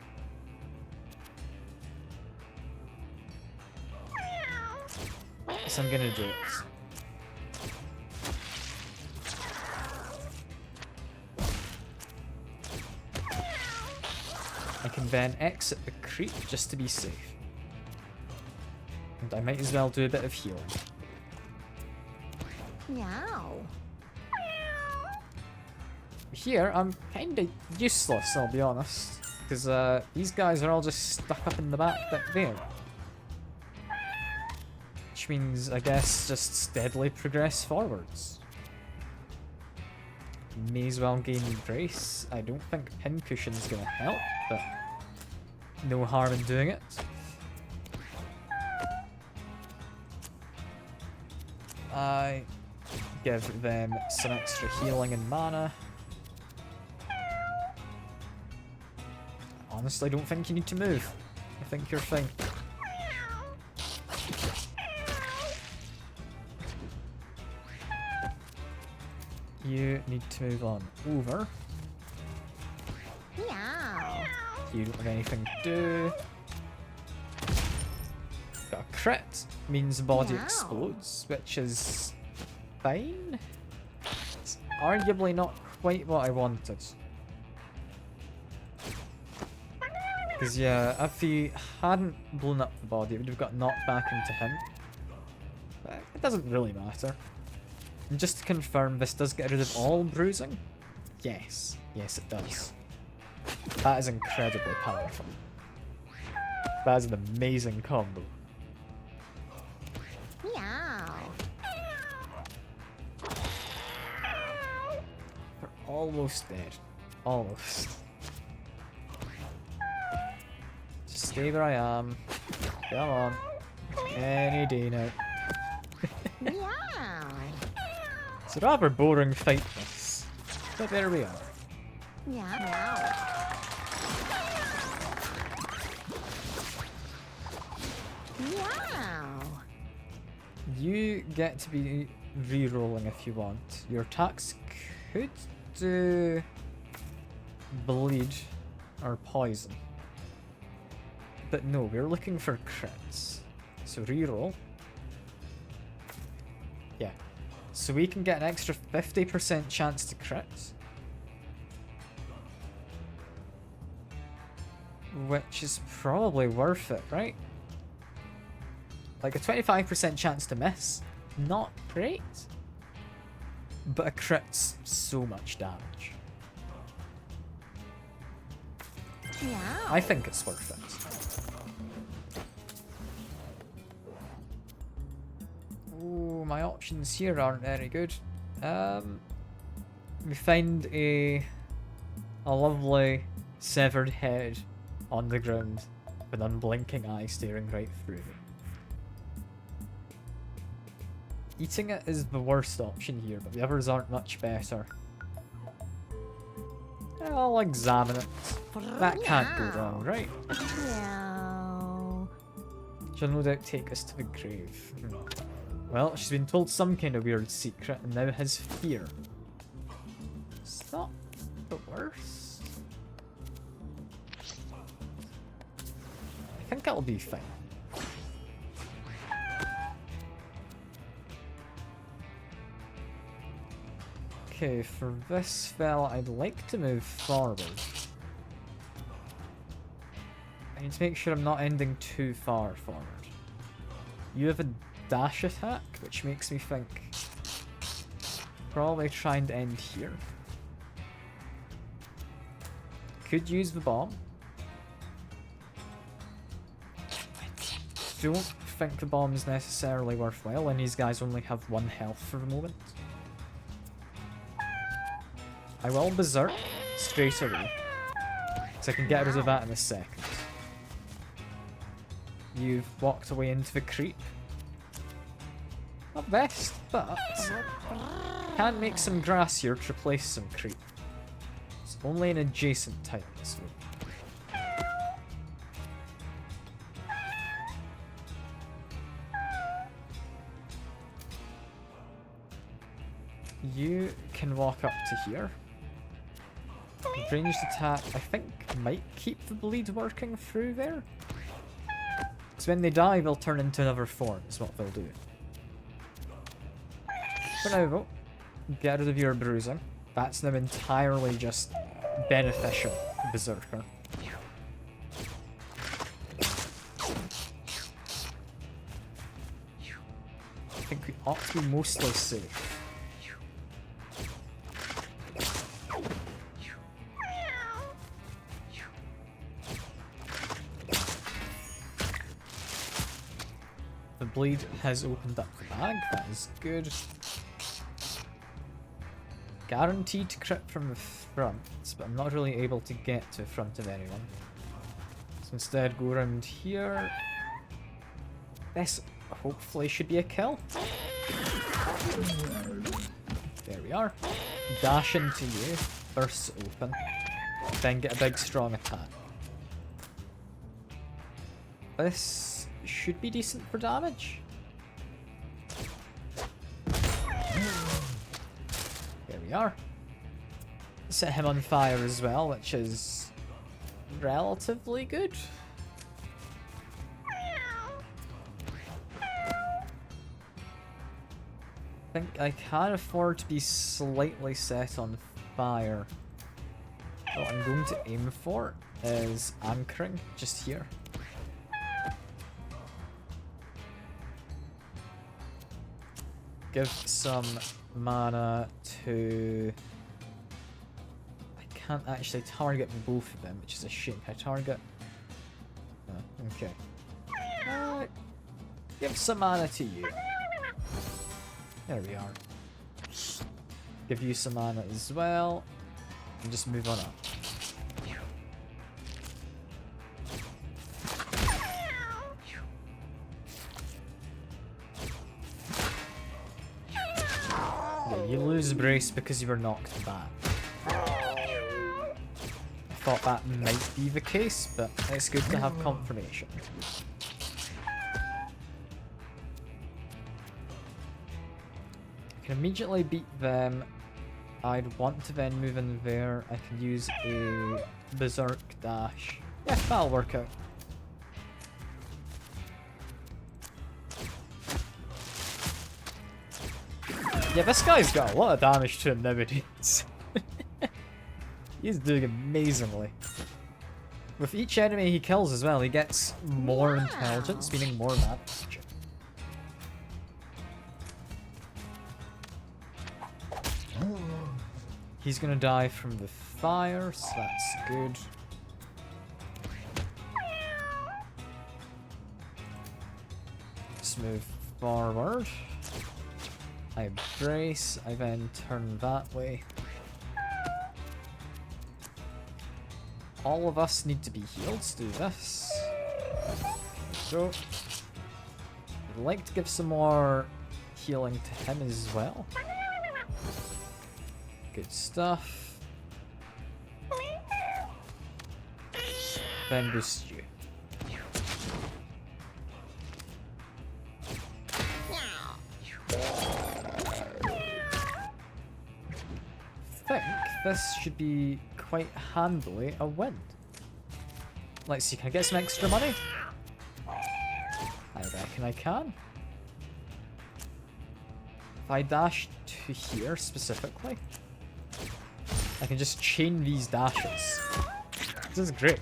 So I'm gonna do it. I can then exit the creep just to be safe. And I might as well do a bit of healing. Meow. Here, I'm kinda useless, I'll be honest. Because these guys are all just stuck up in the back bit there. Which means, I guess, just steadily progress forwards. May as well gain grace. I don't think pincushion's gonna help, but no harm in doing it. I give them some extra healing and mana. Honestly, I don't think you need to move. I think you're fine. You need to move on over. Meow. You don't have anything to do. Got a crit. Means the body Meow. explodes, which is fine. It's arguably not quite what I wanted. Because yeah, if he hadn't blown up the body, it would have got knocked back into him. But it doesn't really matter. And just to confirm, this does get rid of all bruising? Yes. Yes, it does. That is incredibly powerful. That is an amazing combo. Meow. We're almost dead. Almost. Just stay where I am. Come on. Any day now. Meow. It's a rather boring fight, this. But there we are. Meow. Meow. Meow. You get to be re-rolling if you want. Your attacks could do bleed or poison. But no, we're looking for crits. So re-roll. Yeah. So we can get an extra 50% chance to crit. Which is probably worth it, right? Like a 25% chance to miss. Not great. But a crit's so much damage. Meow. I think it's worth it. Ooh, my options here aren't very good. We find a lovely severed head on the ground with an unblinking eye staring right through me. Eating it is the worst option here, but the others aren't much better. I'll examine it. That can't go wrong, right? Meow. She'll no doubt take us to the grave. Well, she's been told some kind of weird secret and now has fear. It's not the worst. I think it'll be fine. Okay, for this spell, I'd like to move forward. I need to make sure I'm not ending too far forward. You have a dash attack, which makes me think probably try and end here. Could use the bomb. Don't think the bomb is necessarily worthwhile, and these guys only have 1 health for the moment. I will berserk straight away, so I can get rid of that in a second. You've walked away into the creep. Not best, but can make some grass here to replace some creep. It's only an adjacent type this week. You can walk up to here. Ranged attack, I think, might keep the bleed working through there. Because when they die, they'll turn into another form, is what they'll do. For now, though, get rid of your bruising. That's now entirely just beneficial, Berserker. think we ought to be mostly safe. The blade has opened up the bag, that is good. Guaranteed crit from the front, but I'm not really able to get to the front of anyone. So instead go around here. This hopefully should be a kill. There we are. Dash into you, bursts open, then get a big strong attack. This should be decent for damage. There we are. Set him on fire as well, which is relatively good. I think I can afford to be slightly set on fire. What I'm going to aim for is anchoring just here. Give some mana to... I can't actually target both of them, which is a shame. Can I target? Oh, okay. Give some mana to you. There we are. Give you some mana as well. And just move on up. Yeah, you lose brace because you were knocked back. I thought that might be the case, but it's good to have confirmation. I can immediately beat them. I'd want to then move in there. I can use a berserk dash. Yeah, that'll work out. Yeah, this guy's got a lot of damage to him nowadays. He's doing amazingly. With each enemy he kills as well, he gets more intelligence, meaning more damage. He's gonna die from the fire, so that's good. Let's move forward. I brace, I then turn that way. All of us need to be healed, let's do this. So, I'd like to give some more healing to him as well. Good stuff. Then boost you. I think this should be quite handily a win. Let's see, can I get some extra money? I reckon I can. If I dash to here specifically, I can just chain these dashes. This is great.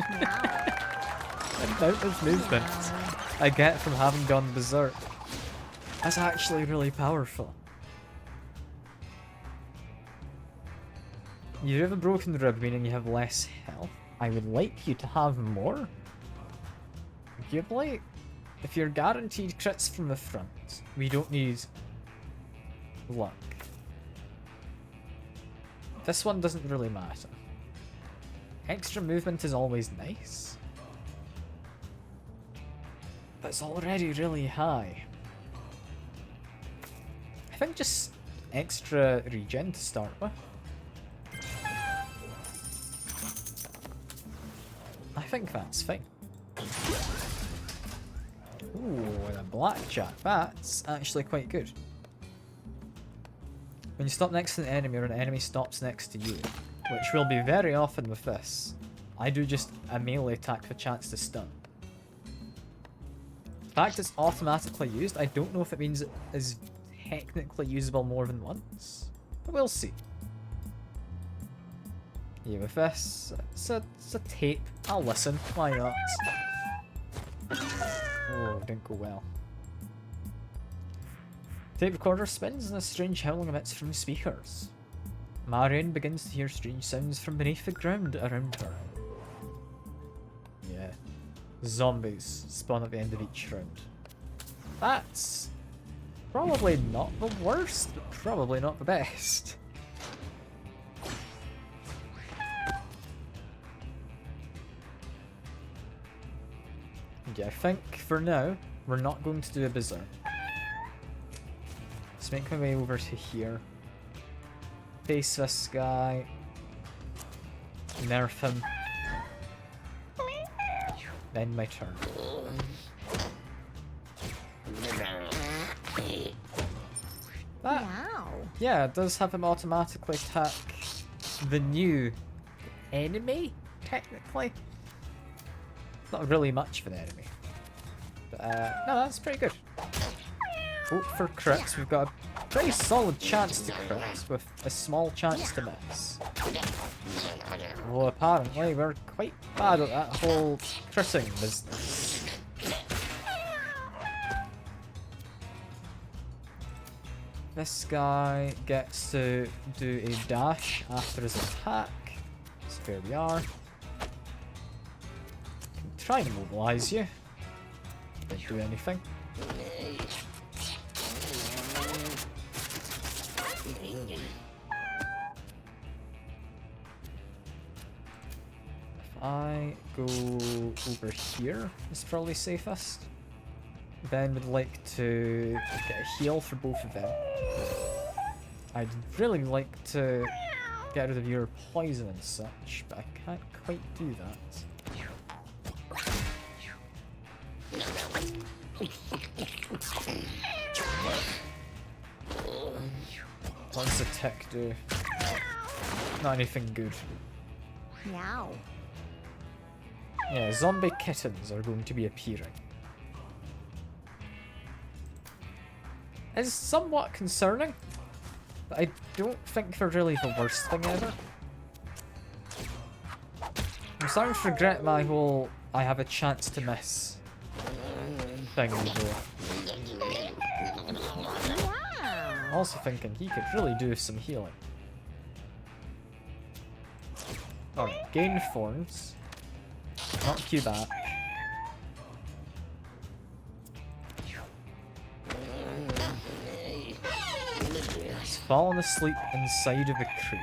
And countless movement I get from having gone berserk. That's actually really powerful. You have a broken rib, meaning you have less health. I would like you to have more. Arguably, if you're guaranteed crits from the front, we don't need luck. This one doesn't really matter. Extra movement is always nice, but it's already really high. I think just extra regen to start with. I think that's fine. Ooh, and a blackjack. That's actually quite good. When you stop next to an enemy or an enemy stops next to you, which will be very often with this, I do just a melee attack for chance to stun. The fact it's automatically used, I don't know if it means it is technically usable more than once, but we'll see. Yeah, with this, it's a tape. I'll listen, why not? Oh, didn't go well. Tape recorder spins and a strange howling emits from the speakers. Marion begins to hear strange sounds from beneath the ground around her. Yeah. Zombies spawn at the end of each round. That's probably not the worst, but probably not the best. Yeah, I think for now we're not going to do a berserk. Let's make my way over to here. Face this guy. Nerf him. Then my turn. That, Meow. yeah, it does have him automatically attack the new enemy, technically. Not really much of an enemy. But, no, that's pretty good. Oh, for crits, we've got a pretty solid chance to crit with a small chance to miss. Well, apparently we're quite bad at that whole critting business. This guy gets to do a dash after his attack. So here we are. Can try and mobilize you. Didn't do anything. If I go over here, it's probably safest. Ben would like to get a heal for both of them. I'd really like to get rid of your poison and such, but I can't quite do that. What's the tick do? Not anything good. Meow. Yeah, zombie kittens are going to be appearing. It's somewhat concerning, but I don't think they're really the worst thing ever. I'm starting to regret my whole I have a chance to miss thing though. I'm also thinking he could really do some healing. Alright, gain thorns. Knock you back. He's fallen asleep inside of a creep.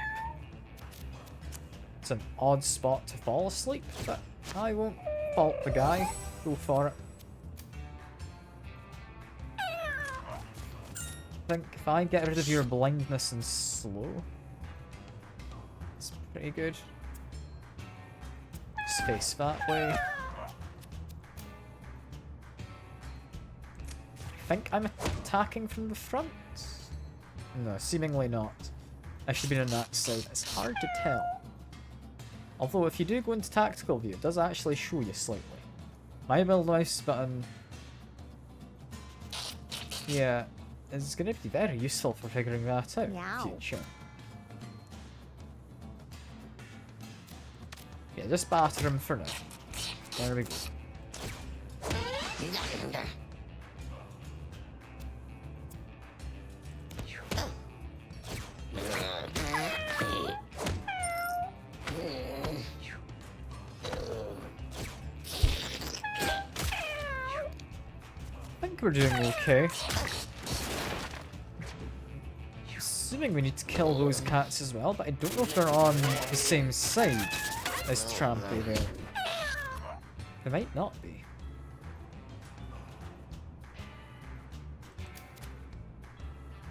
It's an odd spot to fall asleep, but I won't fault the guy. Go for it. I think if I get rid of your blindness and slow, it's pretty good. Just face that way. I think I'm attacking from the front? No, seemingly not. I should be on that side. It's hard to tell. Although if you do go into tactical view, it does actually show you slightly. My middle mouse button, yeah, is going to be very useful for figuring that out in Meow. the future. Yeah, just batter him for now. There we go. I think we're doing okay. Assuming we need to kill those cats as well, but I don't know if they're on the same side as Trampy there. They might not be.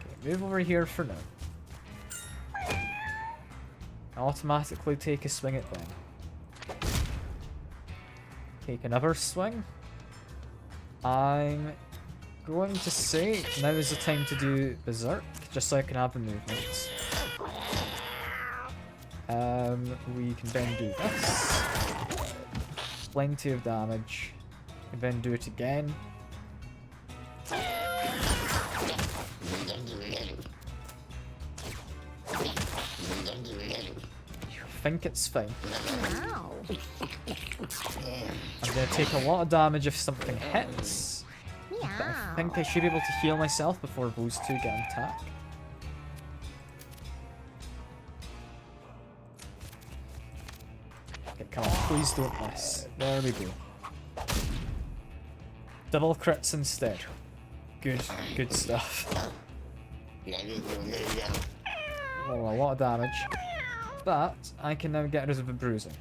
Okay, move over here for now. Automatically take a swing at them. Take another swing. I'm going to say now is the time to do Berserk, just so I can have the movements. We can then do this. Plenty of damage. And then do it again. I think it's fine. Meow. I'm going to take a lot of damage if something hits. But I Meow. think I should be able to heal myself before those two get an attack. Okay, come on, please don't miss. There we go. Double crits instead. Good stuff. Oh, a lot of damage. But I can now get rid of the bruising.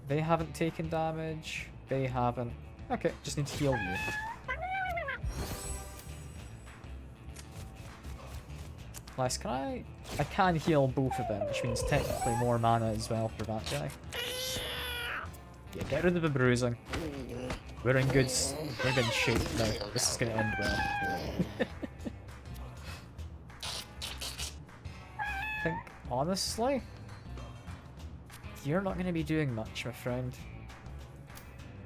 They haven't taken damage. They haven't. Okay, just need to heal you. Nice, can I can heal both of them, which means technically more mana as well for that guy. Yeah, get rid of the bruising. We're in good shape now. This is gonna end well. I think, honestly, you're not gonna be doing much, my friend.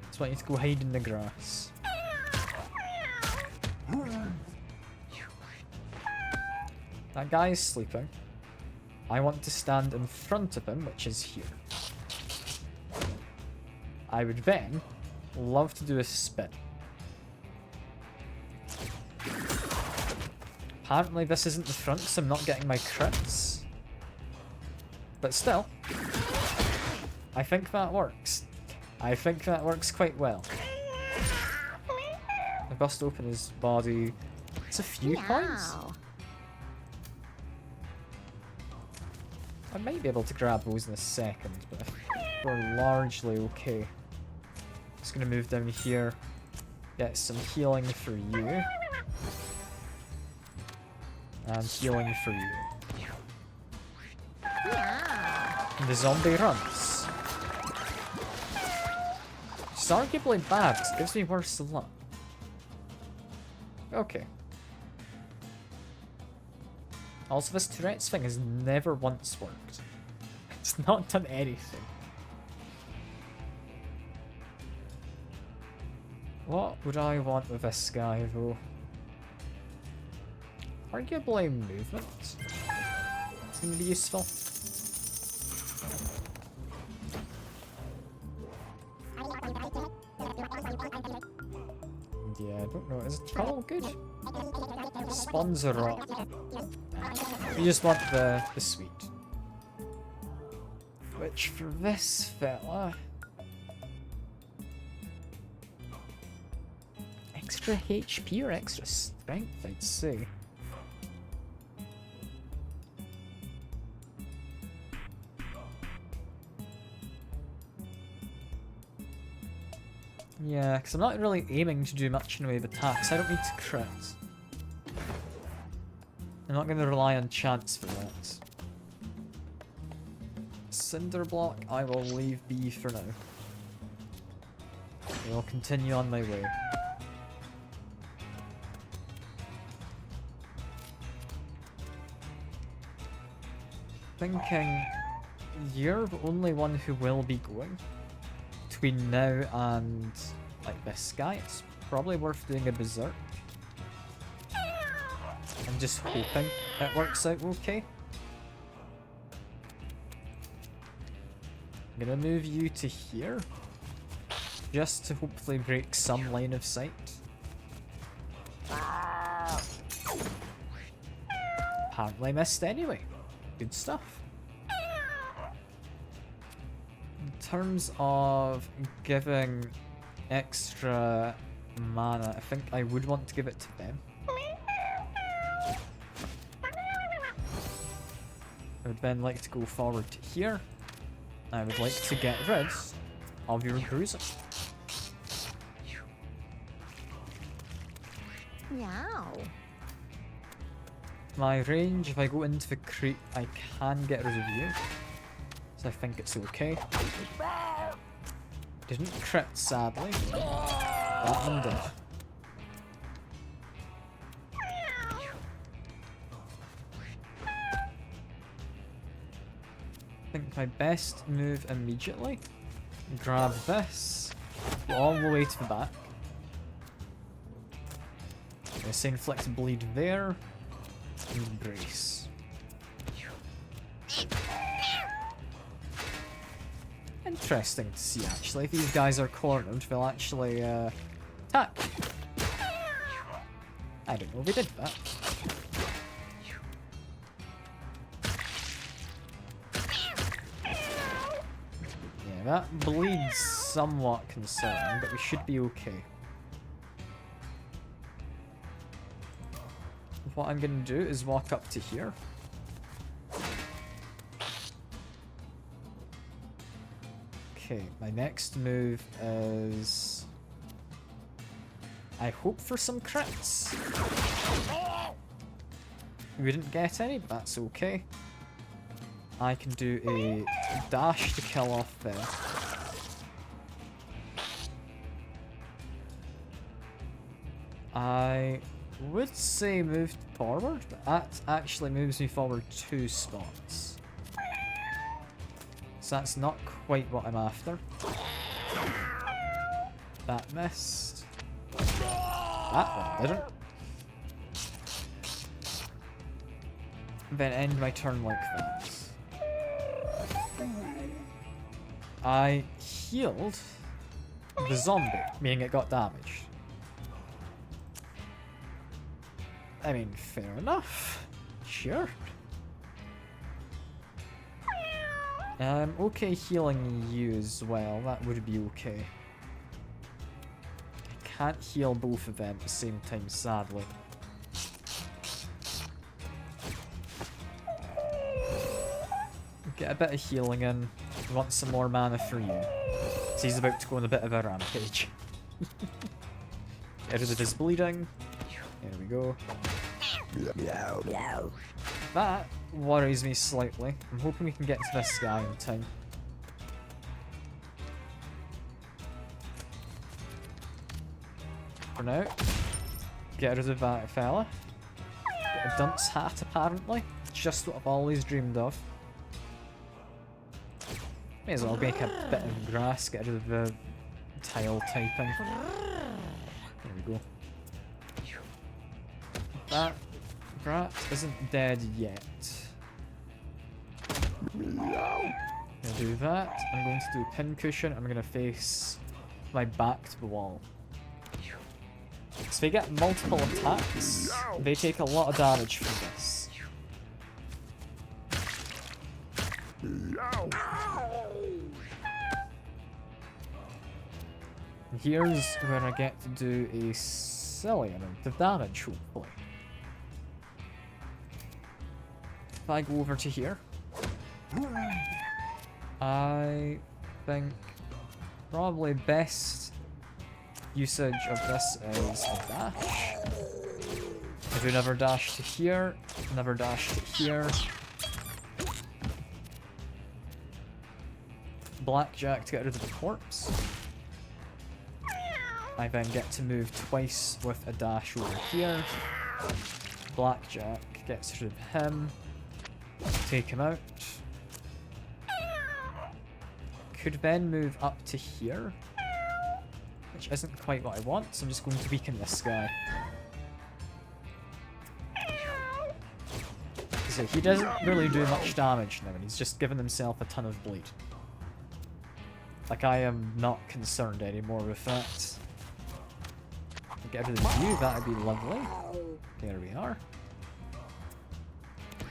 Just want you to go hide in the grass. That guy is sleeping. I want to stand in front of him, which is here. I would then love to do a spin. Apparently this isn't the front, so I'm not getting my crits. But still, I think that works. I think that works quite well. I bust open his body. It's a few points. Meow. I might be able to grab those in a second, but we're largely okay. Just gonna move down here, get some healing for you. And healing for you. Meow. And the zombie runs. It's arguably bad, 'cause it gives me worse luck. Okay. Also, this Tourette's thing has never once worked. It's not done anything. What would I want with this guy, though? Arguably movement. It's gonna be useful. Yeah, I don't know. Is it troll good? Spawns a rock. We just want the sweet. Which for this fella, extra HP or extra strength, I'd say. Yeah, because I'm not really aiming to do much in the way of attacks. I don't need to crit. I'm not going to rely on chance for that. Cinder block, I will leave be for now. I'll continue on my way. Thinking you're the only one who will be going. Between now and like this guy, it's probably worth doing a berserk. I'm just hoping it works out okay. I'm gonna move you to here, just to hopefully break some line of sight. Apparently missed anyway. Good stuff. In terms of giving extra mana, I think I would want to give it to them. I would then like to go forward to here. I would like to get rid of your bruiser. Meow. My range, if I go into the creep, I can get rid of you. So I think it's okay. Didn't crit, sadly. That one did. I think my best move immediately. Grab this. Go all the way to the back. I'm gonna say inflict bleed there. And brace. And interesting to see, actually. If these guys are cornered, they'll actually attack. I don't know, they did that. Yeah, that bleeds somewhat concerning, but we should be okay. What I'm gonna do is walk up to here. Okay, my next move is... I hope for some crits. We didn't get any, but that's okay. I can do a dash to kill off them. I would say move forward, but that actually moves me forward 2 spots. So that's not quite what I'm after. That missed. That one didn't. Then end my turn like that. I healed the zombie, meaning it got damaged. I mean, fair enough. Sure. Okay healing you as well. That would be okay. I can't heal both of them at the same time, sadly. Get a bit of healing in. Want some more mana for you. So he's about to go on a bit of a rampage. Get rid of his bleeding. There we go. That worries me slightly. I'm hoping we can get to this guy in time. For now, get rid of that fella. Get a dunce hat, apparently. Just what I've always dreamed of. May as well make a bit of grass, get rid of the tile typing. There we go. That rat isn't dead yet. I'm gonna do that. I'm going to do pincushion. I'm gonna face my back to the wall. So they get multiple attacks. They take a lot of damage from this. Here's where I get to do a silly amount of damage, hopefully. If I go over to here, I think probably best usage of this is a dash. I do another dash to here, another dash to here. Blackjack to get rid of the corpse. I then get to move twice with a dash over here. Blackjack gets rid of him. Take him out. Could then move up to here, which isn't quite what I want, so I'm just going to weaken this guy. So he doesn't really do much damage now, and he's just given himself a ton of bleed. Like, I am not concerned anymore with that. Get rid of you, that would be lovely. There we are.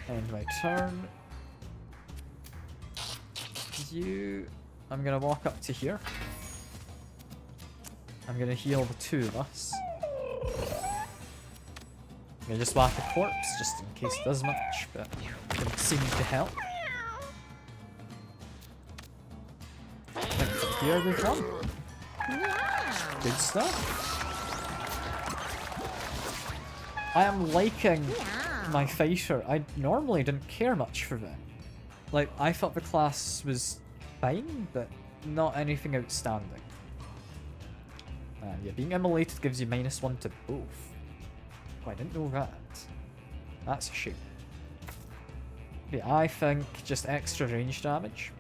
End my turn. You... I'm gonna walk up to here. I'm gonna heal the 2 of us. I'm gonna just whack a corpse, just in case it does much, but it didn't seem to help. I think from here we come. Good stuff. I am liking my fighter. I normally didn't care much for them. Like, I thought the class was fine, but not anything outstanding. And yeah, being immolated gives you -1 to both. Oh, I didn't know that. That's a shame. Yeah, I think just extra range damage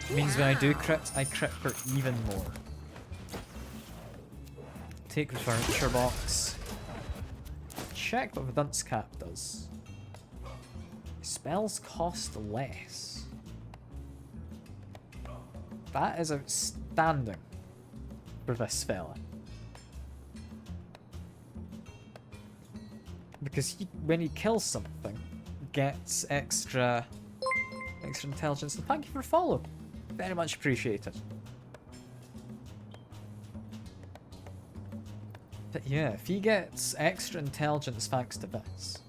means when I do crit, I crit for even more. Take the furniture box. Check what the dunce cap does. Spells cost less. That is outstanding for this fella. Because when he kills something, gets extra intelligence. And thank you for follow. Very much appreciated. But yeah, if he gets extra intelligence thanks to this,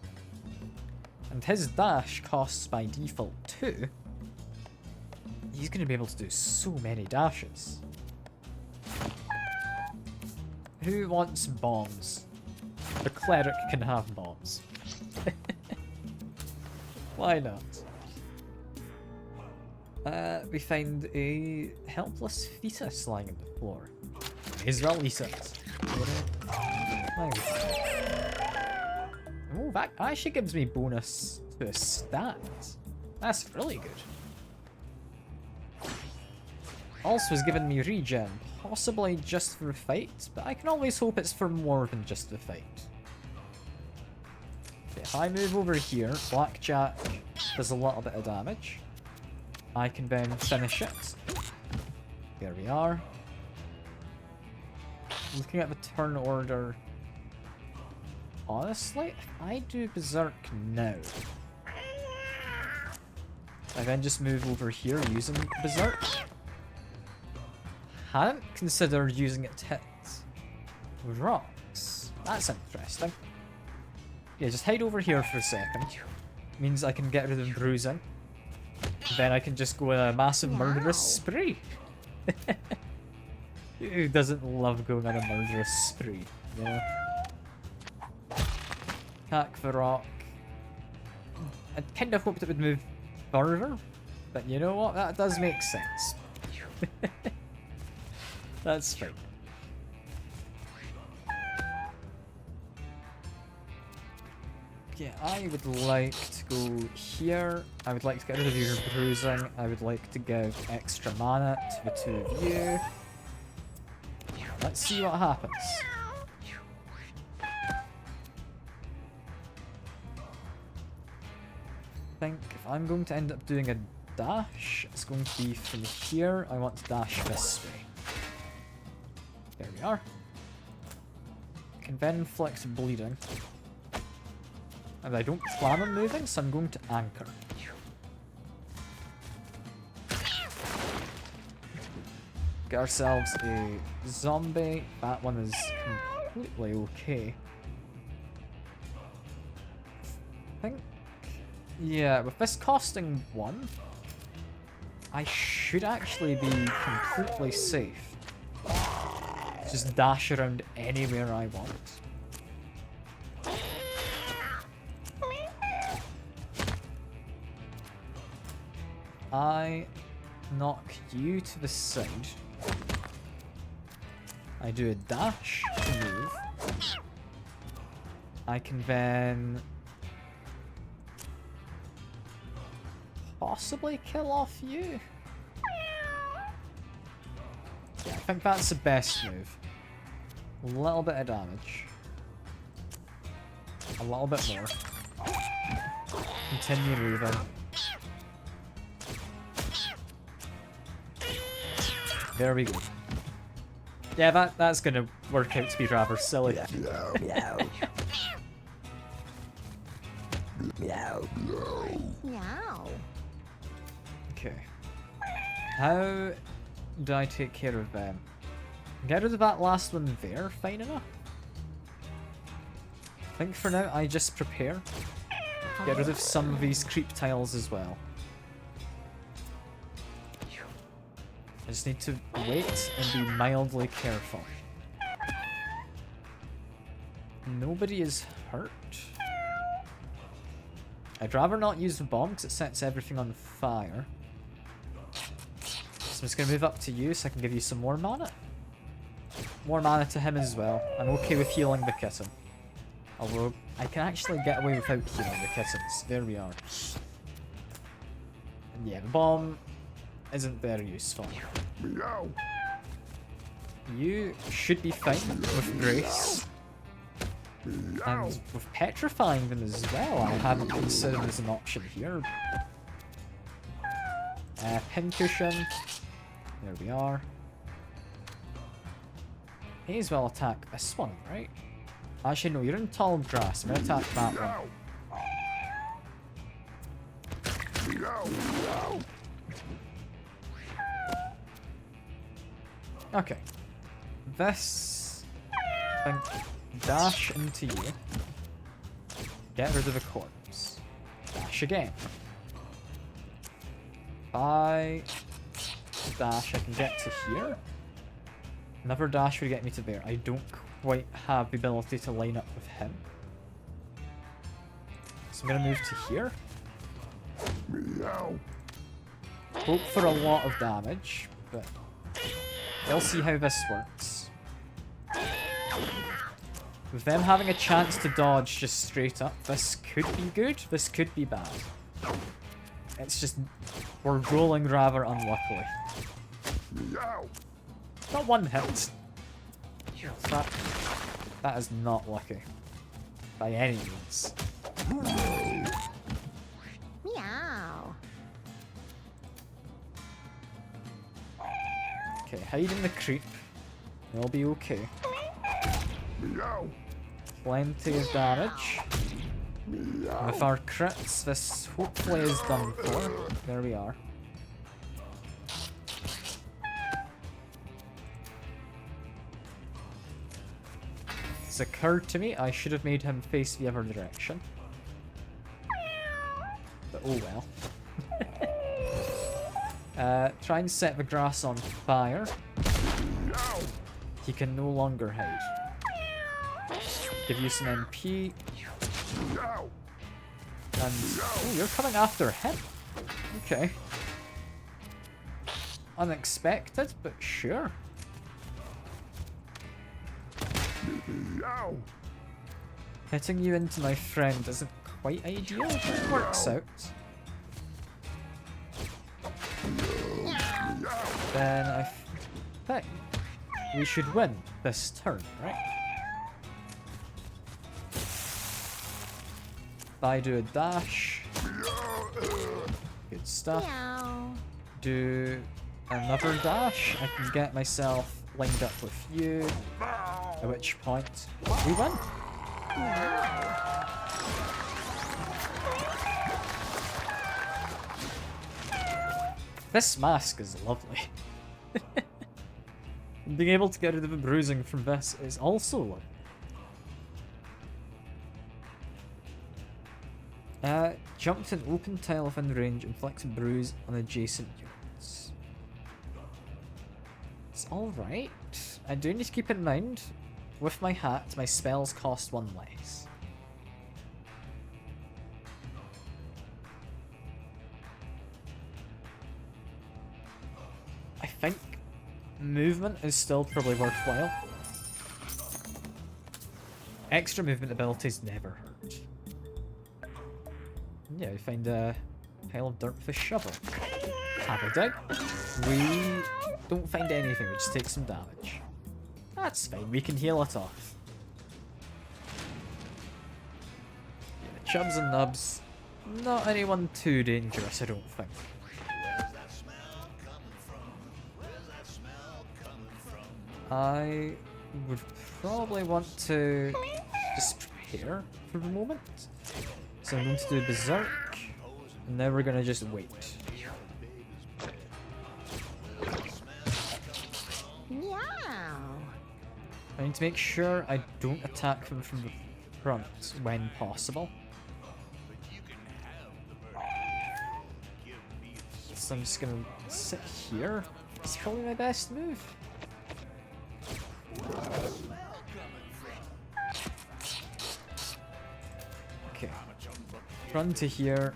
and his dash costs by default 2, he's going to be able to do so many dashes. Who wants bombs? The cleric can have bombs. Why not? We find a helpless fetus lying on the floor. He's release it. Oh, that actually gives me bonus to a stat. That's really good. Also has given me regen, possibly just for the fight, but I can always hope it's for more than just the fight. Okay, if I move over here, Blackjack does a little bit of damage. I can then finish it. There we are. Looking at the turn order. Honestly, if I do Berserk now, I then just move over here using Berserk. Hadn't considered using it to hit rocks. That's interesting. Yeah, just hide over here for a second. Means I can get rid of bruising. Then I can just go on a massive murderous spree. Who doesn't love going on a murderous spree? You know? Attack the rock. I kind of hoped it would move further, but you know what? That does make sense. That's fine. Yeah, I would like to go here. I would like to get rid of your bruising. I would like to give extra mana to the two of you. Let's see what happens. I think if I'm going to end up doing a dash, it's going to be from here. I want to dash this way. There we are. I can then inflict bleeding. And I don't plan on moving, so I'm going to anchor. Get ourselves a zombie. That one is completely okay. I think... yeah, with this costing 1, I should actually be completely safe. Just dash around anywhere I want. I knock you to the side. I do a dash to move. I can then possibly kill off you. Yeah, I think that's the best move. A little bit of damage. A little bit more. Continue moving. There we go. Yeah, that's gonna work out to be rather silly. Meow. Okay. How do I take care of them? Get rid of that last one there, fine enough. I think for now I just prepare. Get rid of some of these creep tiles as well. I just need to wait and be mildly careful. Nobody is hurt. I'd rather not use the bomb because it sets everything on fire. So I'm just going to move up to you so I can give you some more mana. More mana to him as well. I'm okay with healing the kitten. Although I can actually get away without healing the kittens. There we are. And yeah, the bomb isn't very useful. You should be fine with Grace. And with petrifying them as well, I hadn't considered as an option here. Pincushion. There we are. May as well attack this one, right? Actually, no, you're in tall grass. I'm gonna attack that one. Okay. This... I think dash into you. Get rid of the corpse. Dash again. By dash, I can get to here. Another dash would get me to there. I don't quite have the ability to line up with him. So I'm gonna move to here. Hope for a lot of damage, but we'll see how this works. With them having a chance to dodge just straight up, this could be good, this could be bad. It's just, we're rolling rather unluckily. Not one hit. That is not lucky. By any means. Meow. Okay, hide in the creep. It'll be okay. Plenty of damage. With our crits, this hopefully is done for. There we are. It's occurred to me I should have made him face the other direction. But oh well. Try and set the grass on fire. He can no longer hide. Give you some MP. And oh, you're coming after him. Okay. Unexpected, but sure. Hitting you into my friend isn't quite ideal, but it works out. Then I think we should win this turn, right? If I do a dash. Good stuff. Meow. Do another dash. I can get myself lined up with you. At which point we win. This mask is lovely. Being able to get rid of the bruising from this is also lovely. Jump to an open tile within range, inflicts a bruise on adjacent units. It's alright. I do need to keep in mind, with my hat, my spells cost one less. I think movement is still probably worthwhile. Extra movement abilities never hurt. Yeah, we find a pile of dirt with a shovel. Have a dig. We don't find anything, we just take some damage. That's fine, we can heal it off. Yeah, chubs and nubs. Not anyone too dangerous, I don't think. I would probably want to just prepare for the moment. So I'm going to do Berserk, and then we're going to just wait. Meow. I need to make sure I don't attack them from the front when possible. So I'm just going to sit here. It's probably my best move. Okay. Run to here.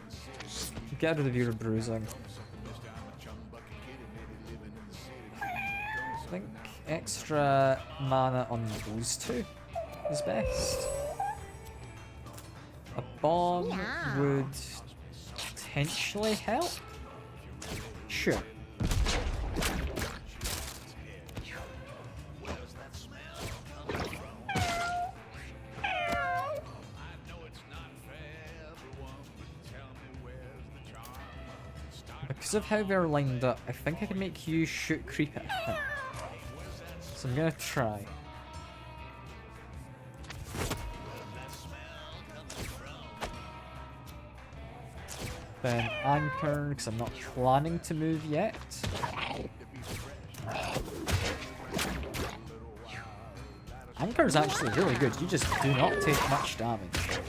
Get rid of your bruising. I think extra mana on those two is best. A bomb Yeah. would potentially help. Sure. Because of how they're lined up, I think I can make you shoot creep at him. So I'm gonna try. Then anchor, because I'm not planning to move yet. Anchor is actually really good, you just do not take much damage.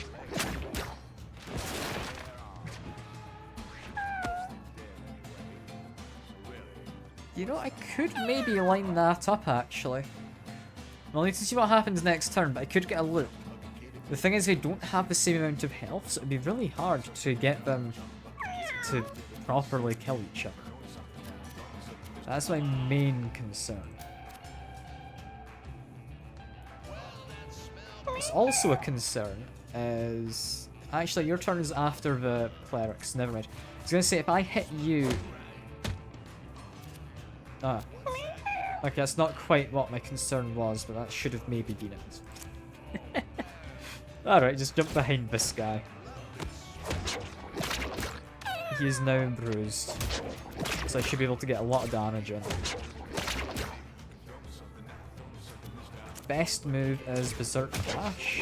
You know, I could maybe line that up actually. I'll need to see what happens next turn, but I could get a loop. The thing is, they don't have the same amount of health, so it'd be really hard to get them to properly kill each other. That's my main concern. What's also a concern is... Actually, your turn is after the clerics, never mind. I was gonna say, if I hit you... Ah. Okay, that's not quite what my concern was, but that should have maybe been it. Alright, just jump behind this guy. He is now bruised, so I should be able to get a lot of damage in. Best move is Berserk Dash,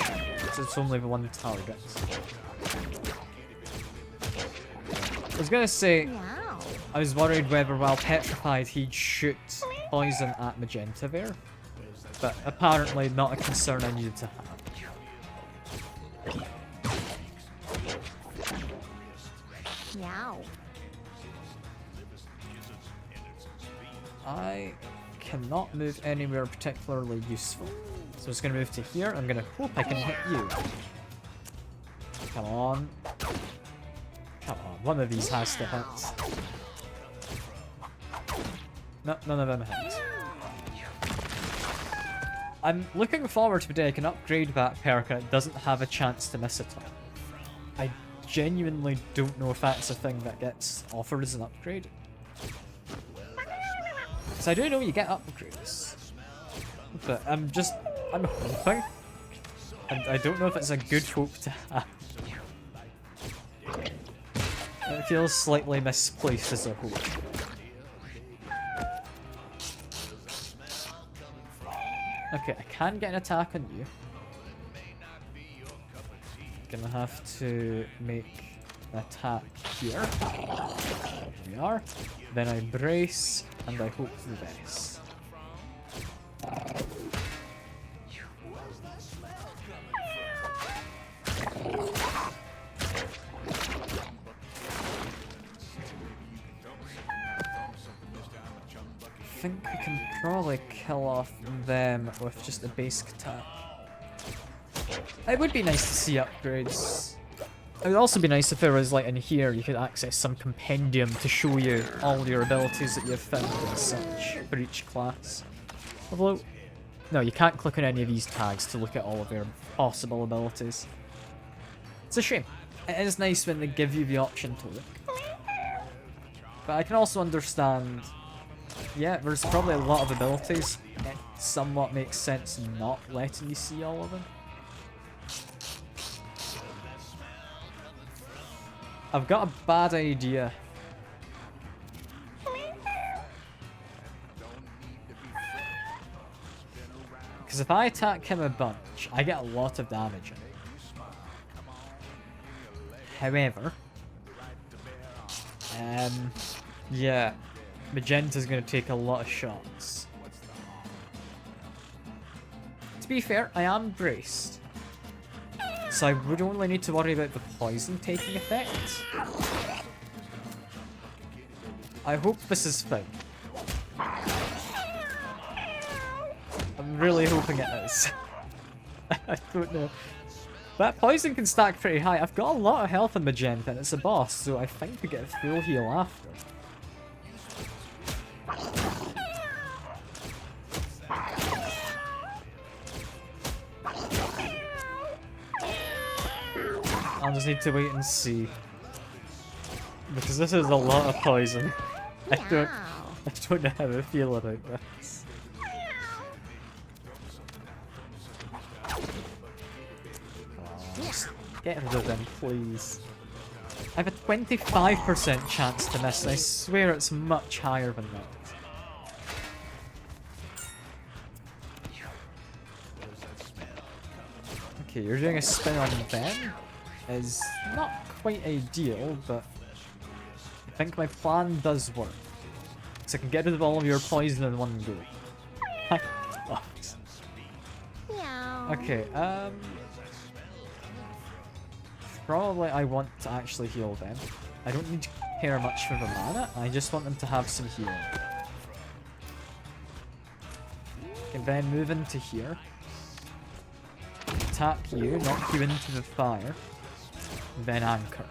so it's only the one target. I was gonna say, Meow. I was worried whether while petrified he'd shoot poison at Magenta there, but apparently not a concern I needed to have. Meow. I cannot move anywhere particularly useful. So I'm just going to move to here. I'm going to hope I can hit you. Come on. Come on. One of these has to hit. No, none of them hit. I'm looking forward to the day I can upgrade that perk and it doesn't have a chance to miss at all. I genuinely don't know if that's a thing that gets offered as an upgrade. So I do know you get upgrades, but I'm hoping, and I don't know if it's a good hope to have. It feels slightly misplaced as a hope. Okay, I can get an attack on you. Gonna have to make an attack here. Here we are. Then I brace, and I hope for the best. I think I can probably kill off them with just a basic attack. It would be nice to see upgrades. It would also be nice if there was, like, in here, you could access some compendium to show you all your abilities that you've found and such for each class. Although, no, you can't click on any of these tags to look at all of their possible abilities. It's a shame. It is nice when they give you the option to look. But I can also understand, yeah, there's probably a lot of abilities. It somewhat makes sense not letting you see all of them. I've got a bad idea. Because if I attack him a bunch, I get a lot of damage in it. However, yeah, Magenta's going to take a lot of shots. To be fair, I am braced. So I would only need to worry about the poison taking effect. I hope this is fine. I'm really hoping it is. I don't know. That poison can stack pretty high. I've got a lot of health in Magenta and it's a boss, so I think we get a full heal after. I'll just need to wait and see. Because this is a lot of poison. I don't know how I feel about this. Just get rid of them, please. I have a 25% chance to miss, and I swear it's much higher than that. Okay, you're doing a spin on them. Is not quite ideal, but I think my plan does work. So I can get rid of all of your poison in one go. Meow. Okay, probably I want to actually heal them. I don't need to care much for the mana, I just want them to have some healing. And then move into here. Tap you, knock you into the fire. Then anchor.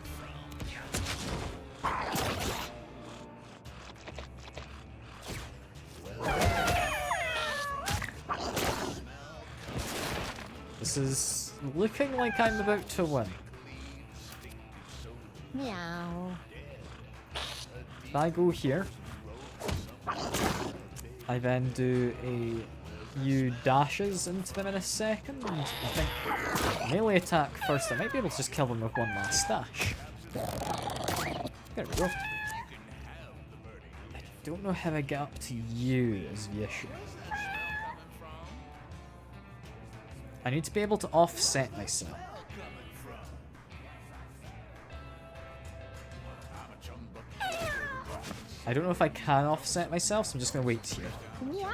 This is looking like I'm about to win. Meow. If I go here, I then do a few dashes into them in a second. I think melee attack first. I might be able to just kill them with one last dash. There we go. I don't know how I get up to you is the issue. I need to be able to offset myself. I don't know if I can offset myself, so I'm just going to wait here. Meow.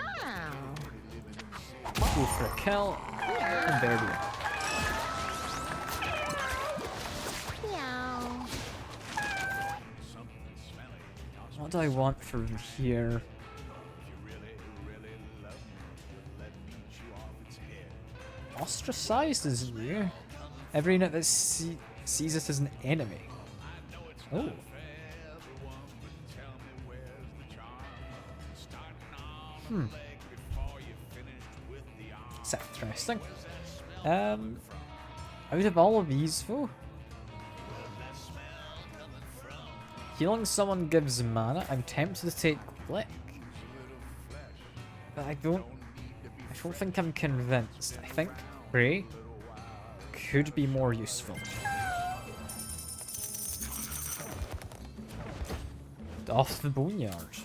Go for a kill, and there we are. Meow. What do I want from here? Ostracized is new. Every unit that sees it as an enemy. Oh. That's interesting. Out of all of these though, healing someone gives mana. I'm tempted to take Flick, but I don't think I'm convinced. I think Prey could be more useful. Off the Boneyard.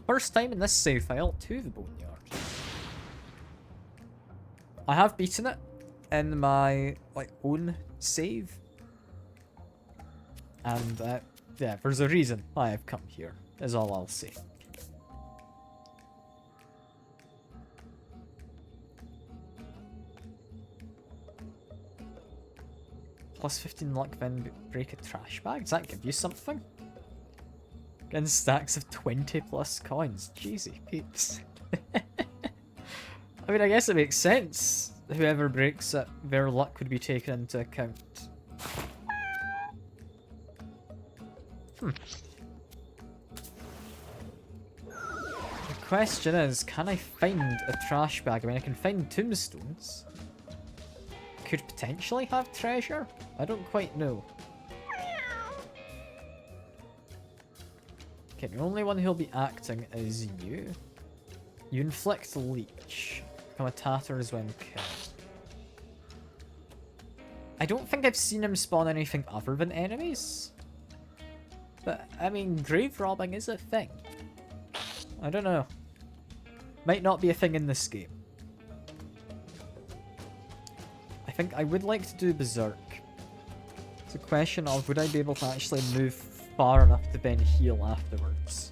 First time in this save file to the Boneyard. I have beaten it in my own save. And yeah, there's a reason why I've come here, is all I'll say. Plus 15 luck, then break a trash bag? Does that give you something? Getting stacks of 20 plus coins. Jeezy peeps. I mean, I guess it makes sense. Whoever breaks it, their luck would be taken into account. The question is, can I find a trash bag? I mean, I can find tombstones. Could potentially have treasure? I don't quite know. Okay, the only one who'll be acting is you. You inflict leech. Become a tatters when killed. I don't think I've seen him spawn anything other than enemies. But, I mean, grave robbing is a thing. I don't know. Might not be a thing in this game. I think I would like to do Berserk. It's a question of would I be able to actually move far enough to then heal afterwards.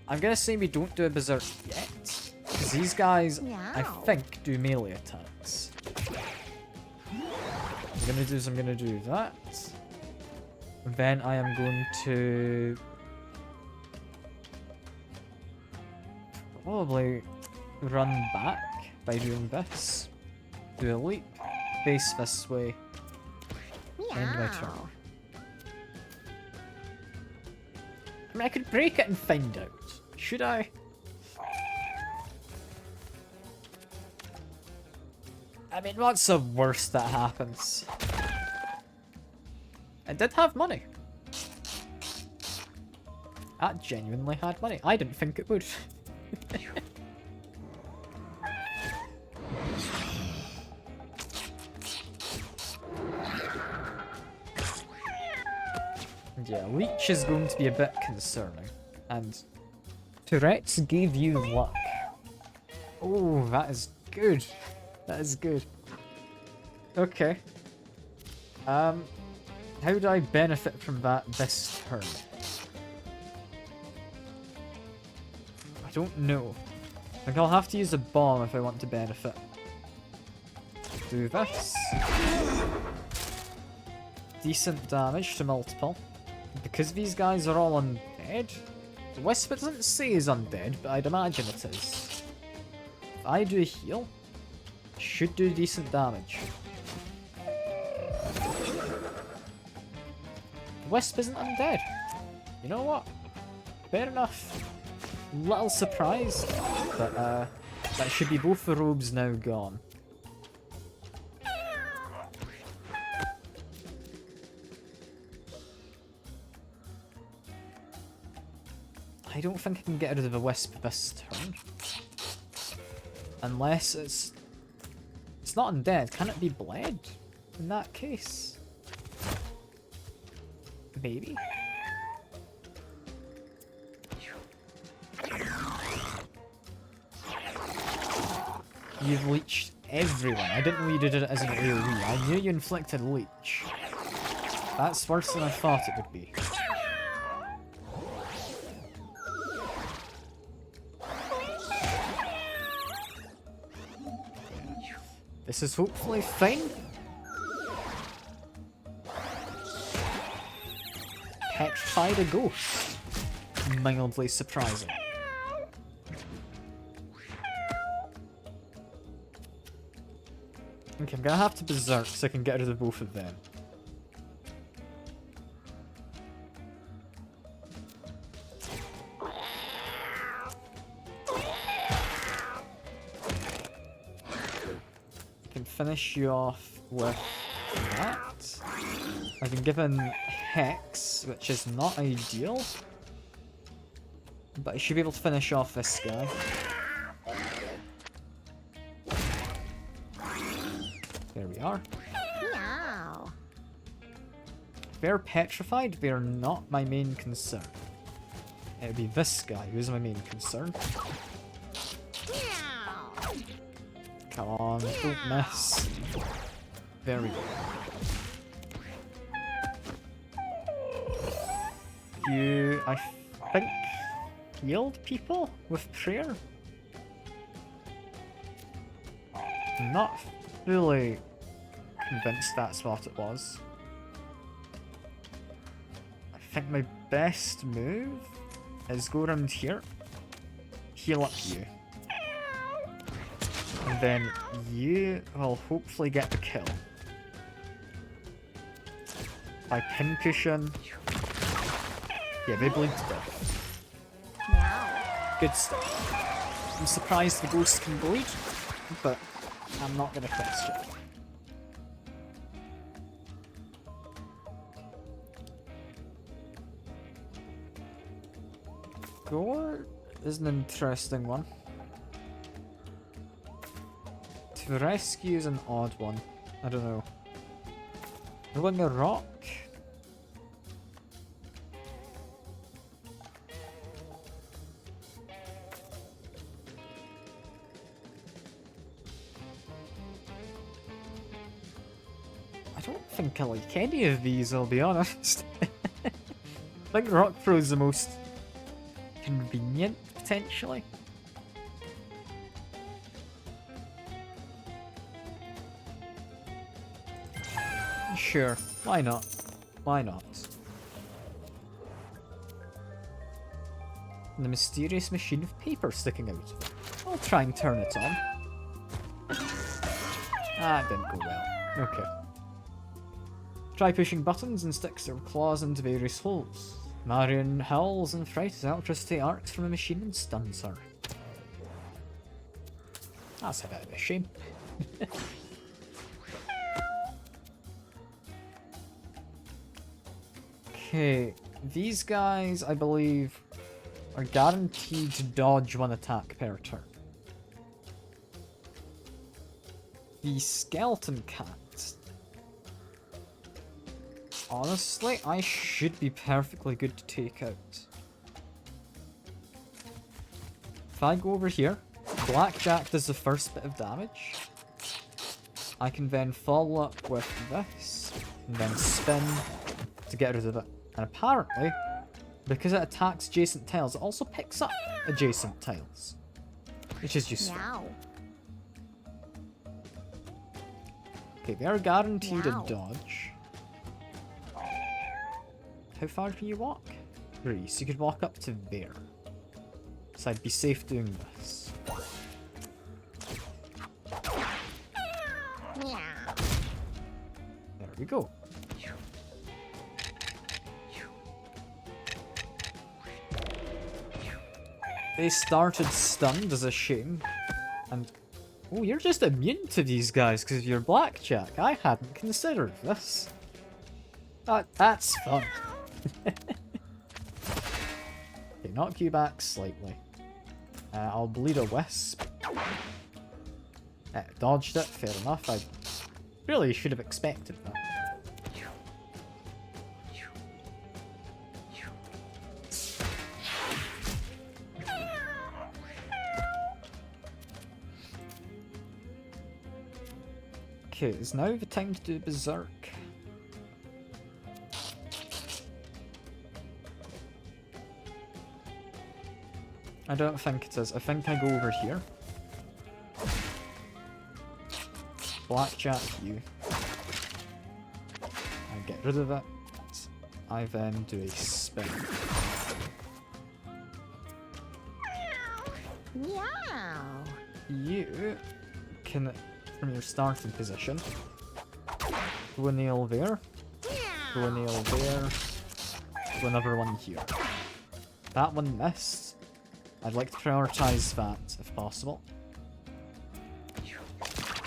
I'm gonna say we don't do a Berserk yet. Because these guys, I think, do melee attacks. I'm gonna do that. And then I am going to probably run back by doing this. Do a leap, face this way, end my turn. I mean, I could break it and find out. Should I? I mean, what's the worst that happens? I did have money. I genuinely had money. I didn't think it would. Yeah, Leech is going to be a bit concerning. And Tourette's gave you luck. Oh, that is good. That is good. Okay. How do I benefit from that this turn? I don't know. I think I'll have to use a bomb if I want to benefit. Do this. Decent damage to multiple. Because these guys are all undead. The Wisp doesn't say he's undead, but I'd imagine it is. If I do a heal, it should do decent damage. The Wisp isn't undead. You know what? Fair enough. Little surprised, but that should be both the robes now gone. I don't think I can get rid of the Wisp this turn. Unless it's not undead. Can it be bled in that case? Maybe. You've leeched everyone. I didn't know you did it as an AoE. I knew you inflicted leech. That's worse than I thought it would be. This is hopefully fine. Petrified a ghost. Mildly surprising. Okay, I'm gonna have to berserk so I can get rid of both of them. I can finish you off with that. I've been given Hex, which is not ideal. But I should be able to finish off this guy. There we are. Meow. They're petrified, they're not my main concern. It would be this guy who's my main concern. Meow. Come on, don't miss. There we go. You, I think, healed people with prayer? I'm not fully convinced that's what it was. I think my best move is go around here, heal up you. And then you will hopefully get the kill. By pincushion. Yeah, they bleed to death. Meow. Good stuff. I'm surprised the ghost can bleed, but I'm not gonna question. Gore is an interesting one. To rescue is an odd one. I don't know. Rolling a rock? I don't think I like any of these, I'll be honest. I think Rock Throw is the most convenient, potentially. Sure, why not? Why not? And the mysterious machine of paper sticking out. I'll try and turn it on. Ah, it didn't go well. Okay. Try pushing buttons and sticks their claws into various holes. Marion howls and fright as electricity arcs from the machine and stuns her. That's a bit of a shame. Okay, these guys, I believe, are guaranteed to dodge one attack per turn. The skeleton cat Honestly, I should be perfectly good to take out. If I go over here, Blackjack does the first bit of damage. I can then follow up with this, and then spin to get rid of it. And apparently, because it attacks adjacent tiles, it also picks up adjacent tiles, which is useful. Meow. Okay, we are guaranteed Meow. a dodge. How far can you walk? 3, so you could walk up to there. So I'd be safe doing this. Meow. There we go. They started stunned as a shame. And... oh, you're just immune to these guys because of your Blackjack. I hadn't considered this. That's fun. Okay, knock you back slightly. I'll bleed a wisp. Dodged it, fair enough. I really should have expected that. Okay, it's now the time to do Berserk. I don't think it is. I think I go over here. Blackjack you. I get rid of it. I then do a spin. Meow. You can, from your starting position, go a nail there, go a nail there, go another one here. That one missed. I'd like to prioritise that, if possible.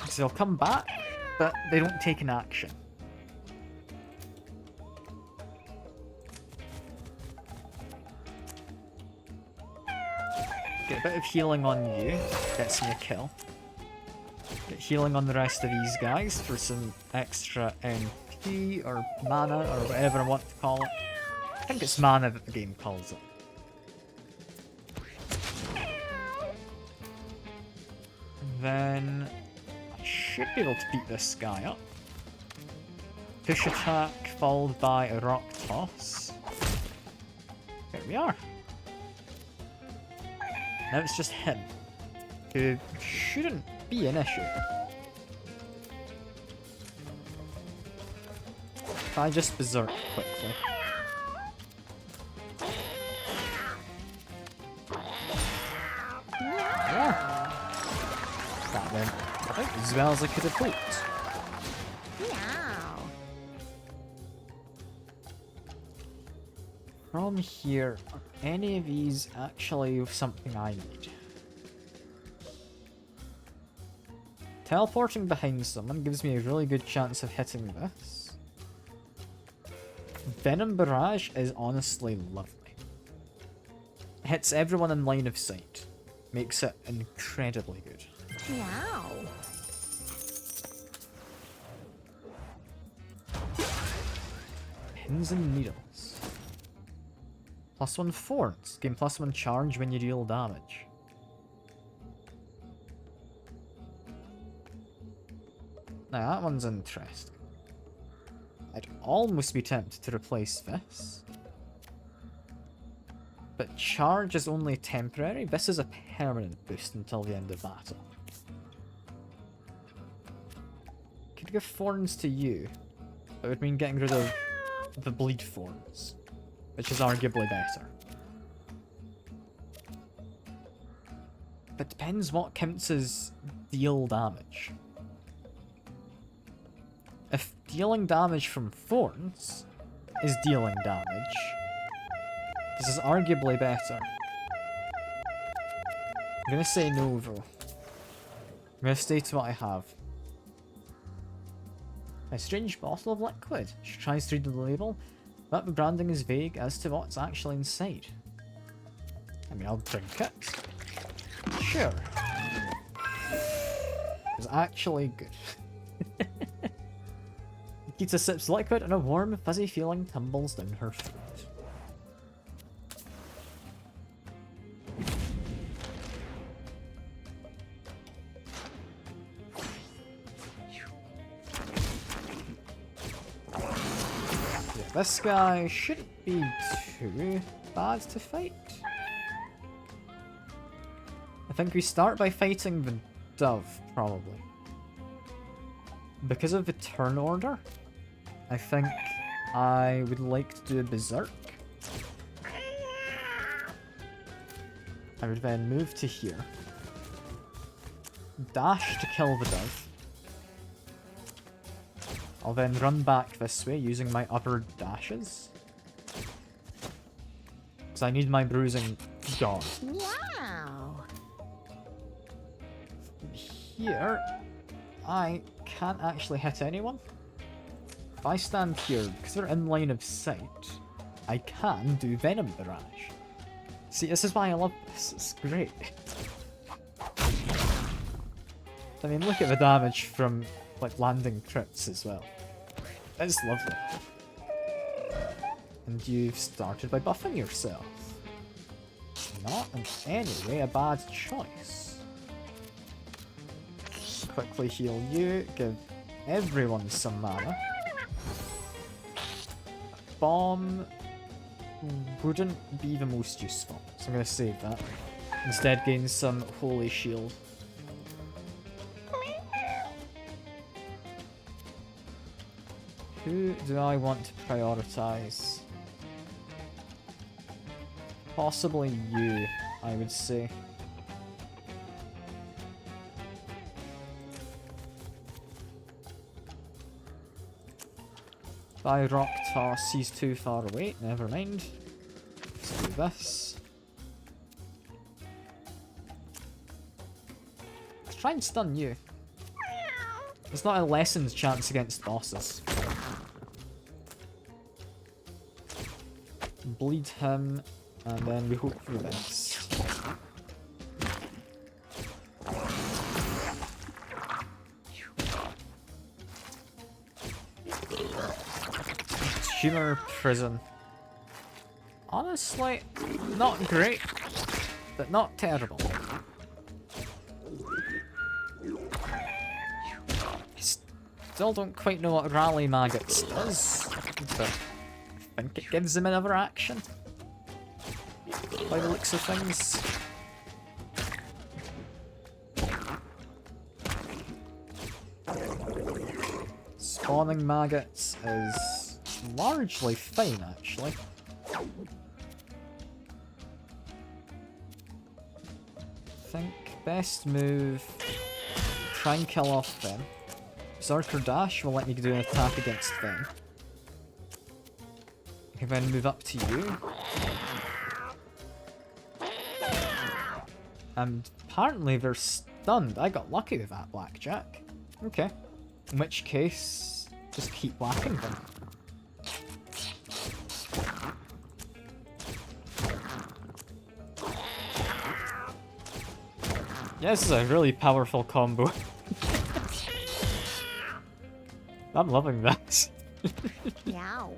So they'll come back, but they don't take an action. Get a bit of healing on you, gets me a kill. Get healing on the rest of these guys for some extra MP or mana or whatever I want to call it. I think it's mana that the game calls it. Then I should be able to beat this guy up. Push attack followed by a rock toss. There we are. Now it's just him, who shouldn't be an issue. If I just berserk quickly. Yeah. That went about as well as I could have hoped. Meow. From here, are any of these actually something I need? Teleporting behind someone gives me a really good chance of hitting this. Venom Barrage is honestly lovely. Hits everyone in line of sight. Makes it incredibly good. Meow. Pins and needles. +1 thorns. Gain +1 charge when you deal damage. Now that one's interesting. I'd almost be tempted to replace this. But charge is only temporary. This is a permanent boost until the end of battle. Could give thorns to you. That would mean getting rid of the bleed thorns, which is arguably better. But depends what counts as deal damage. If dealing damage from thorns is dealing damage, this is arguably better. I'm gonna say no though. I'm gonna stay to what I have. A strange bottle of liquid. She tries to read the label, but the branding is vague as to what's actually inside. I mean, I'll drink it. Sure. It's actually good. Kita sips liquid and a warm, fuzzy feeling tumbles down her throat. Yeah, this guy shouldn't be too bad to fight. I think we start by fighting the dove, probably. Because of the turn order, I think I would like to do a berserk. I would then move to here. Dash to kill the dove. I'll then run back this way using my upper dashes. Because I need my bruising gone. Wow. Here, I can't actually hit anyone. If I stand here, because they're in line of sight, I can do Venom Barrage. See, this is why I love this. It's great. I mean, look at the damage from, like, landing crits as well. It's lovely. And you've started by buffing yourself. Not in any way a bad choice. Quickly heal you, give everyone some mana. Bomb wouldn't be the most useful, so I'm going to save that. Instead gain some Holy Shield. Who do I want to prioritize? Possibly you, I would say. By rock toss, he's too far away. Never mind. Let's do this. Let's try and stun you. It's not a lessened chance against bosses. Bleed him, and then we hope for this. Tumor prison. Honestly, not great, but not terrible. Still don't quite know what Rally Maggots does, but I think it gives them another action. By the looks of things. Spawning maggots is largely fine, actually. I think best move, try and kill off them. Berserker Dash will let me do an attack against them. I can then move up to you. And apparently they're stunned. I got lucky with that blackjack. Okay. In which case, just keep whacking them. Yeah, this is a really powerful combo. I'm loving this. Meow.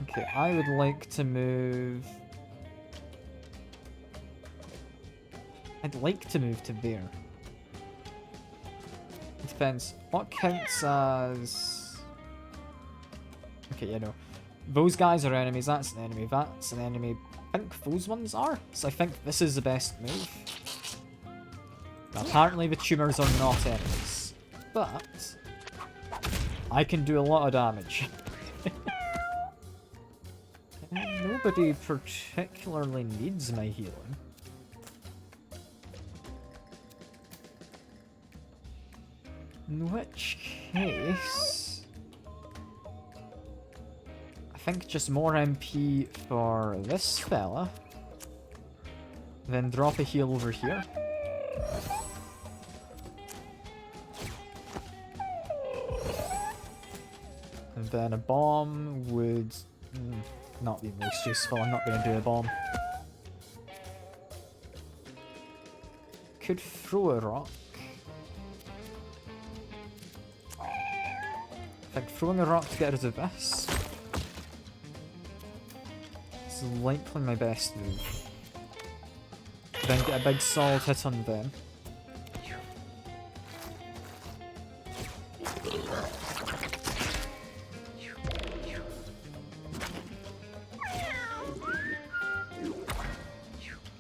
Okay, I would like to move... I'd like to move to there. It depends. What counts as... Okay, yeah, no. Those guys are enemies, that's an enemy, that's an enemy. I think those ones are, so I think this is the best move. Now, apparently the tumors are not enemies, but I can do a lot of damage. And nobody particularly needs my healing. In which case... I think just more MP for this fella. Then drop a heal over here. And then a bomb would not be most useful. I'm not going to do a bomb. Could throw a rock. think throwing a rock to get rid of this is likely my best move. Then get a big solid hit on them.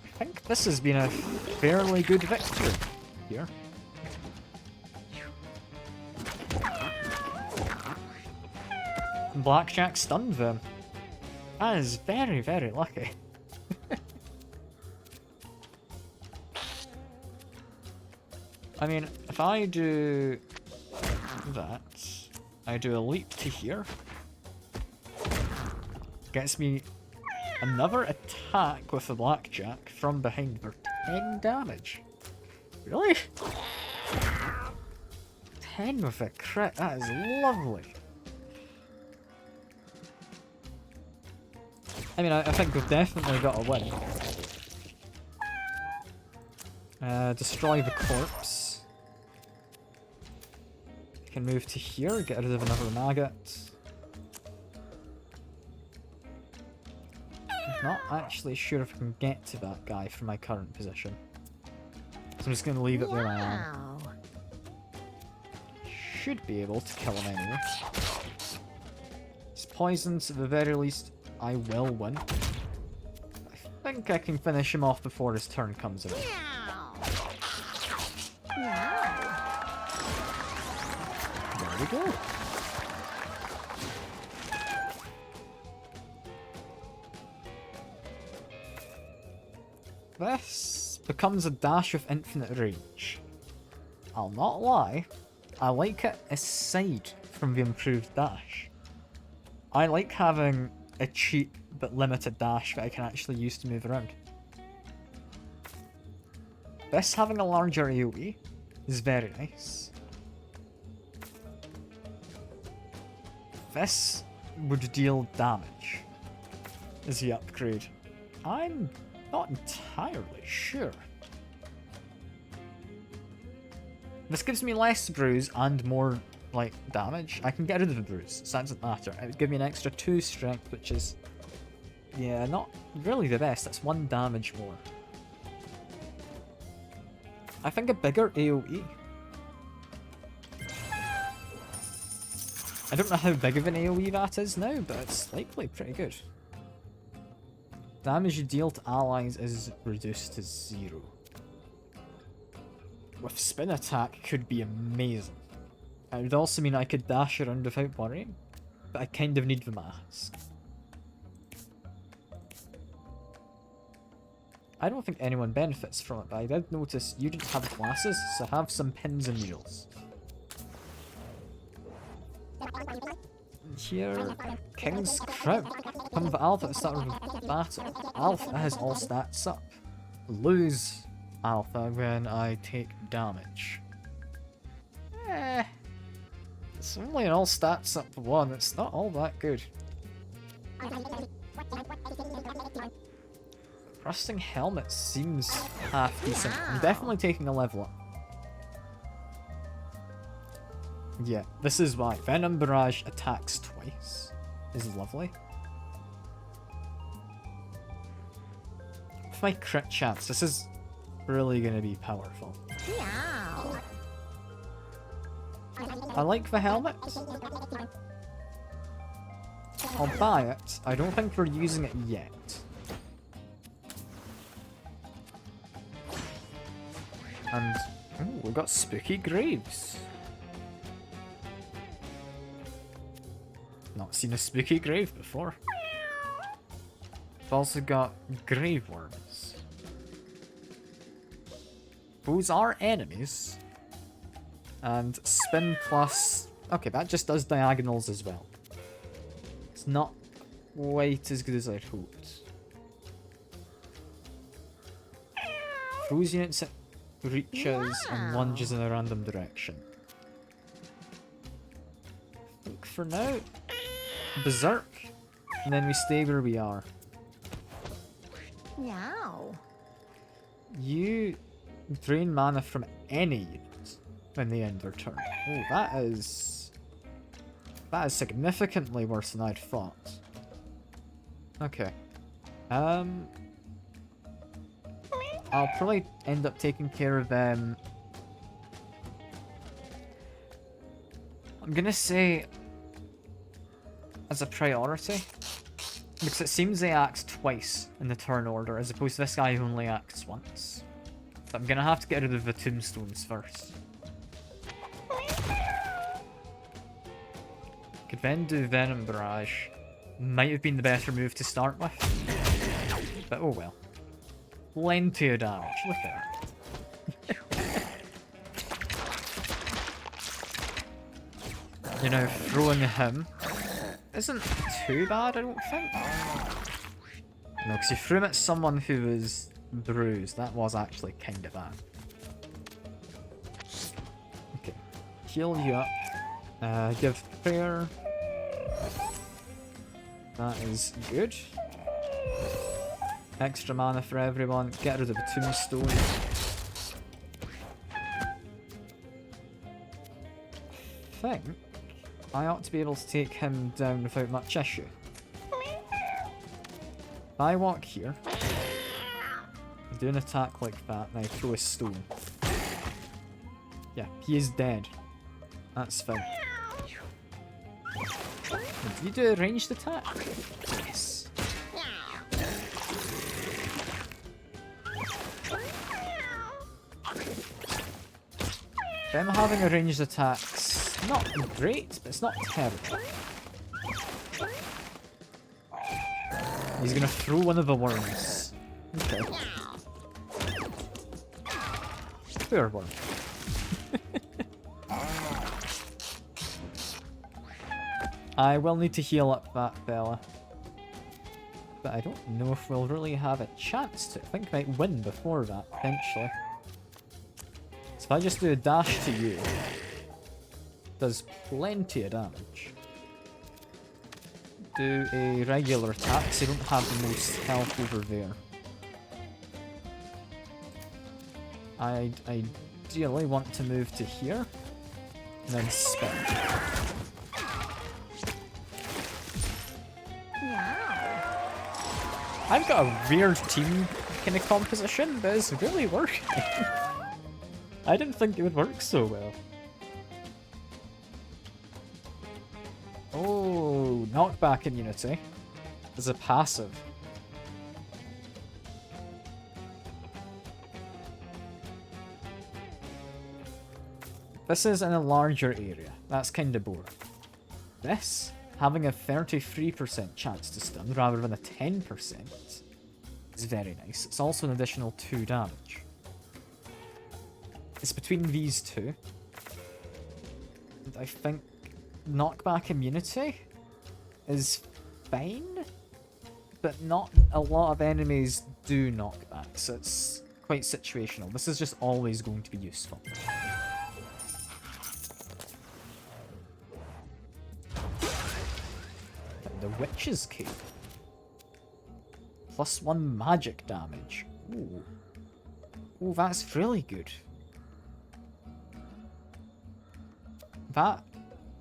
I think this has been a fairly good victory here. Blackjack stunned them. That is very, very lucky. I mean, if I do that, I do a leap to here. Gets me another attack with the blackjack from behind for 10 damage. Really? 10 with a crit, that is lovely. I mean, I think we've definitely got a win. Destroy the corpse. Can move to here, get rid of another maggot. I'm not actually sure if I can get to that guy from my current position. So I'm just going to leave it where I am. Should be able to kill him anyway. He's poisoned, so at the very least I will win. I think I can finish him off before his turn comes in. There we go. This becomes a dash of infinite range. I'll not lie, I like it aside from the improved dash. I like having a cheap but limited dash that I can actually use to move around. This having a larger AoE is very nice. This would deal damage as the upgrade. I'm not entirely sure. This gives me less bruise and more, like, damage. I can get rid of the bruise, so that doesn't matter. It would give me an extra 2 strength, which is, yeah, not really the best. That's 1 damage more. I think a bigger AoE. I don't know how big of an AoE that is now, but it's likely pretty good. Damage you deal to allies is reduced to 0. With spin attack could be amazing. It would also mean I could dash around without worrying, but I kind of need the mask. I don't think anyone benefits from it, but I did notice you didn't have glasses, so have some pins and needles. Here, King's Crown. Come with Alpha at the start of the battle. Alpha has all stats up. Lose Alpha when I take damage. It's only an all stats up 1, it's not all that good. Rusting Helmet seems half decent. I'm definitely taking a level up. Yeah, this is why. Venom Barrage attacks twice. Is lovely. With my crit chance, this is really going to be powerful. I like the helmet. I'll buy it. I don't think we're using it yet. And ooh, we've got Spooky Graves. Not seen a spooky grave before. We've also got grave worms. Those are enemies. And spin plus... Okay, that just does diagonals as well. It's not quite as good as I'd hoped. Throws units at reaches and lunges in a random direction. I think for now, Berserk, and then we stay where we are. Meow. You drain mana from any unit when they end their turn. Oh, that is That is significantly worse than I'd thought. Okay. I'll probably end up taking care of them. I'm gonna say as a priority, because it seems they act twice in the turn order, as opposed to this guy who only acts once. So I'm gonna have to get rid of the tombstones first. Could then do Venom Barrage. Might have been the better move to start with. But oh well. Plenty of damage, look at that. You know, throwing him isn't too bad, I don't think. No, because you threw him at someone who was bruised. That was actually kind of bad. Okay. Heal you up. Give prayer. That is good. Extra mana for everyone. Get rid of the tombstone. I think I ought to be able to take him down without much issue. If I walk here, do an attack like that, and I throw a stone. Yeah, he is dead. That's fine. Did you do a ranged attack? Yes. Them having a ranged attack's not great, but it's not terrible. He's gonna throw one of the worms. Okay. Poor worm. I will need to heal up that fella. But I don't know if we'll really have a chance to. I think I might win before that, potentially. So if I just do a dash to you, does plenty of damage. Do a regular attack, so you don't have the most health over there. I ideally want to move to here, and then spin. I've got a weird team kind of composition, but it's really working. I didn't think it would work so well. Oh, knockback immunity is a passive. This is in a larger area. That's kind of boring. This, having a 33% chance to stun rather than a 10%, is very nice. It's also an additional 2 damage. It's between these two. And I think knockback immunity is fine, but not a lot of enemies do knockback, so it's quite situational. This is just always going to be useful. The Witch's Cape. +1 magic damage. Ooh. Ooh, that's really good. That...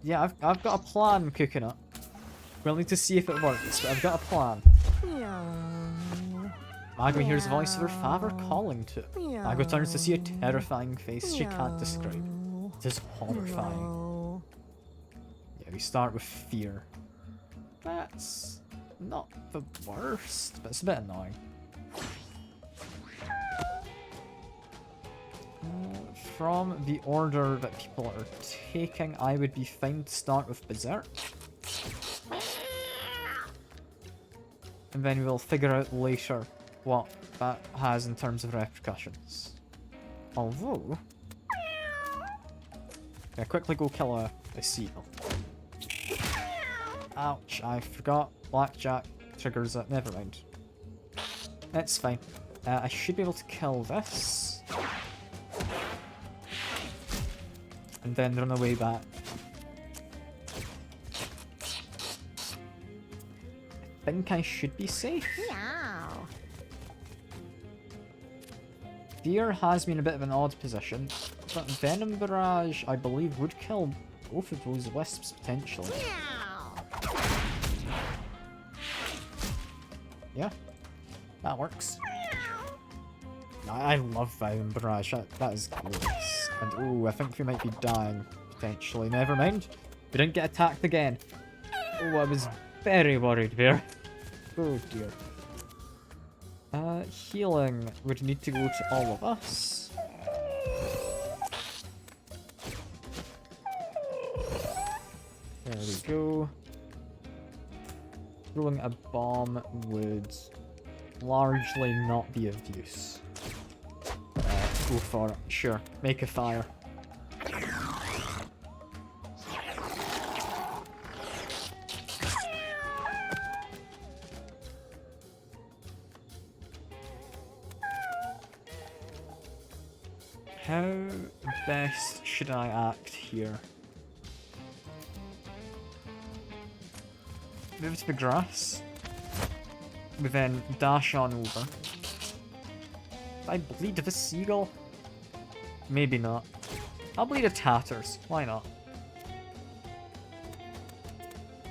Yeah, I've got a plan cooking up. We'll need to see if it works, but I've got a plan. Mago hears the voice of her father calling to it. Mago turns to see a terrifying face she can't describe. It is horrifying. Yeah, we start with fear. That's not the worst, but it's a bit annoying. From the order that people are taking, I would be fine to start with Berserk. And then we'll figure out later what that has in terms of repercussions. Although... I quickly go kill a seal. Ouch, I forgot Blackjack triggers it. Never mind. It's fine. I should be able to kill this. And then run away back. I think I should be safe. Meow. Fear has me in a bit of an odd position, but Venom Barrage, I believe, would kill both of those wisps, potentially. Meow. Yeah, that works. I love Violent Barrage, that is glorious. And oh, I think we might be dying, potentially. Never mind. We didn't get attacked again. Oh, I was very worried there. Oh dear. Healing would need to go to all of us. There we go. Throwing a bomb would largely not be of use. Go for it. Sure. Make a fire. How best should I act here? Move to the grass. We then dash on over. Did I bleed the seagull? Maybe not. I'll bleed the tatters. Why not?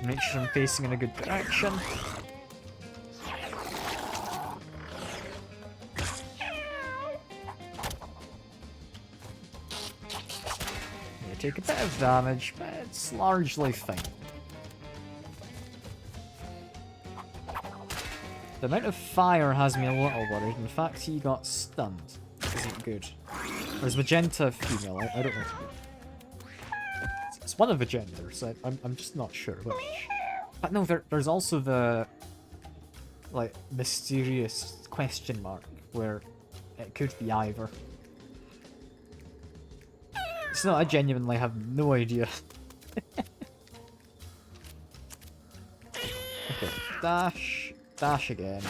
Make sure I'm facing in a good direction. Yeah, take a bit of damage, but it's largely fine. The amount of fire has me a little worried. In fact, he got stunned. Isn't good. Or is magenta female? I don't know. It's one of the genders. I'm just not sure which. But no, there's also the like mysterious question mark where it could be either. So I genuinely have no idea. Okay, dash. Dash again.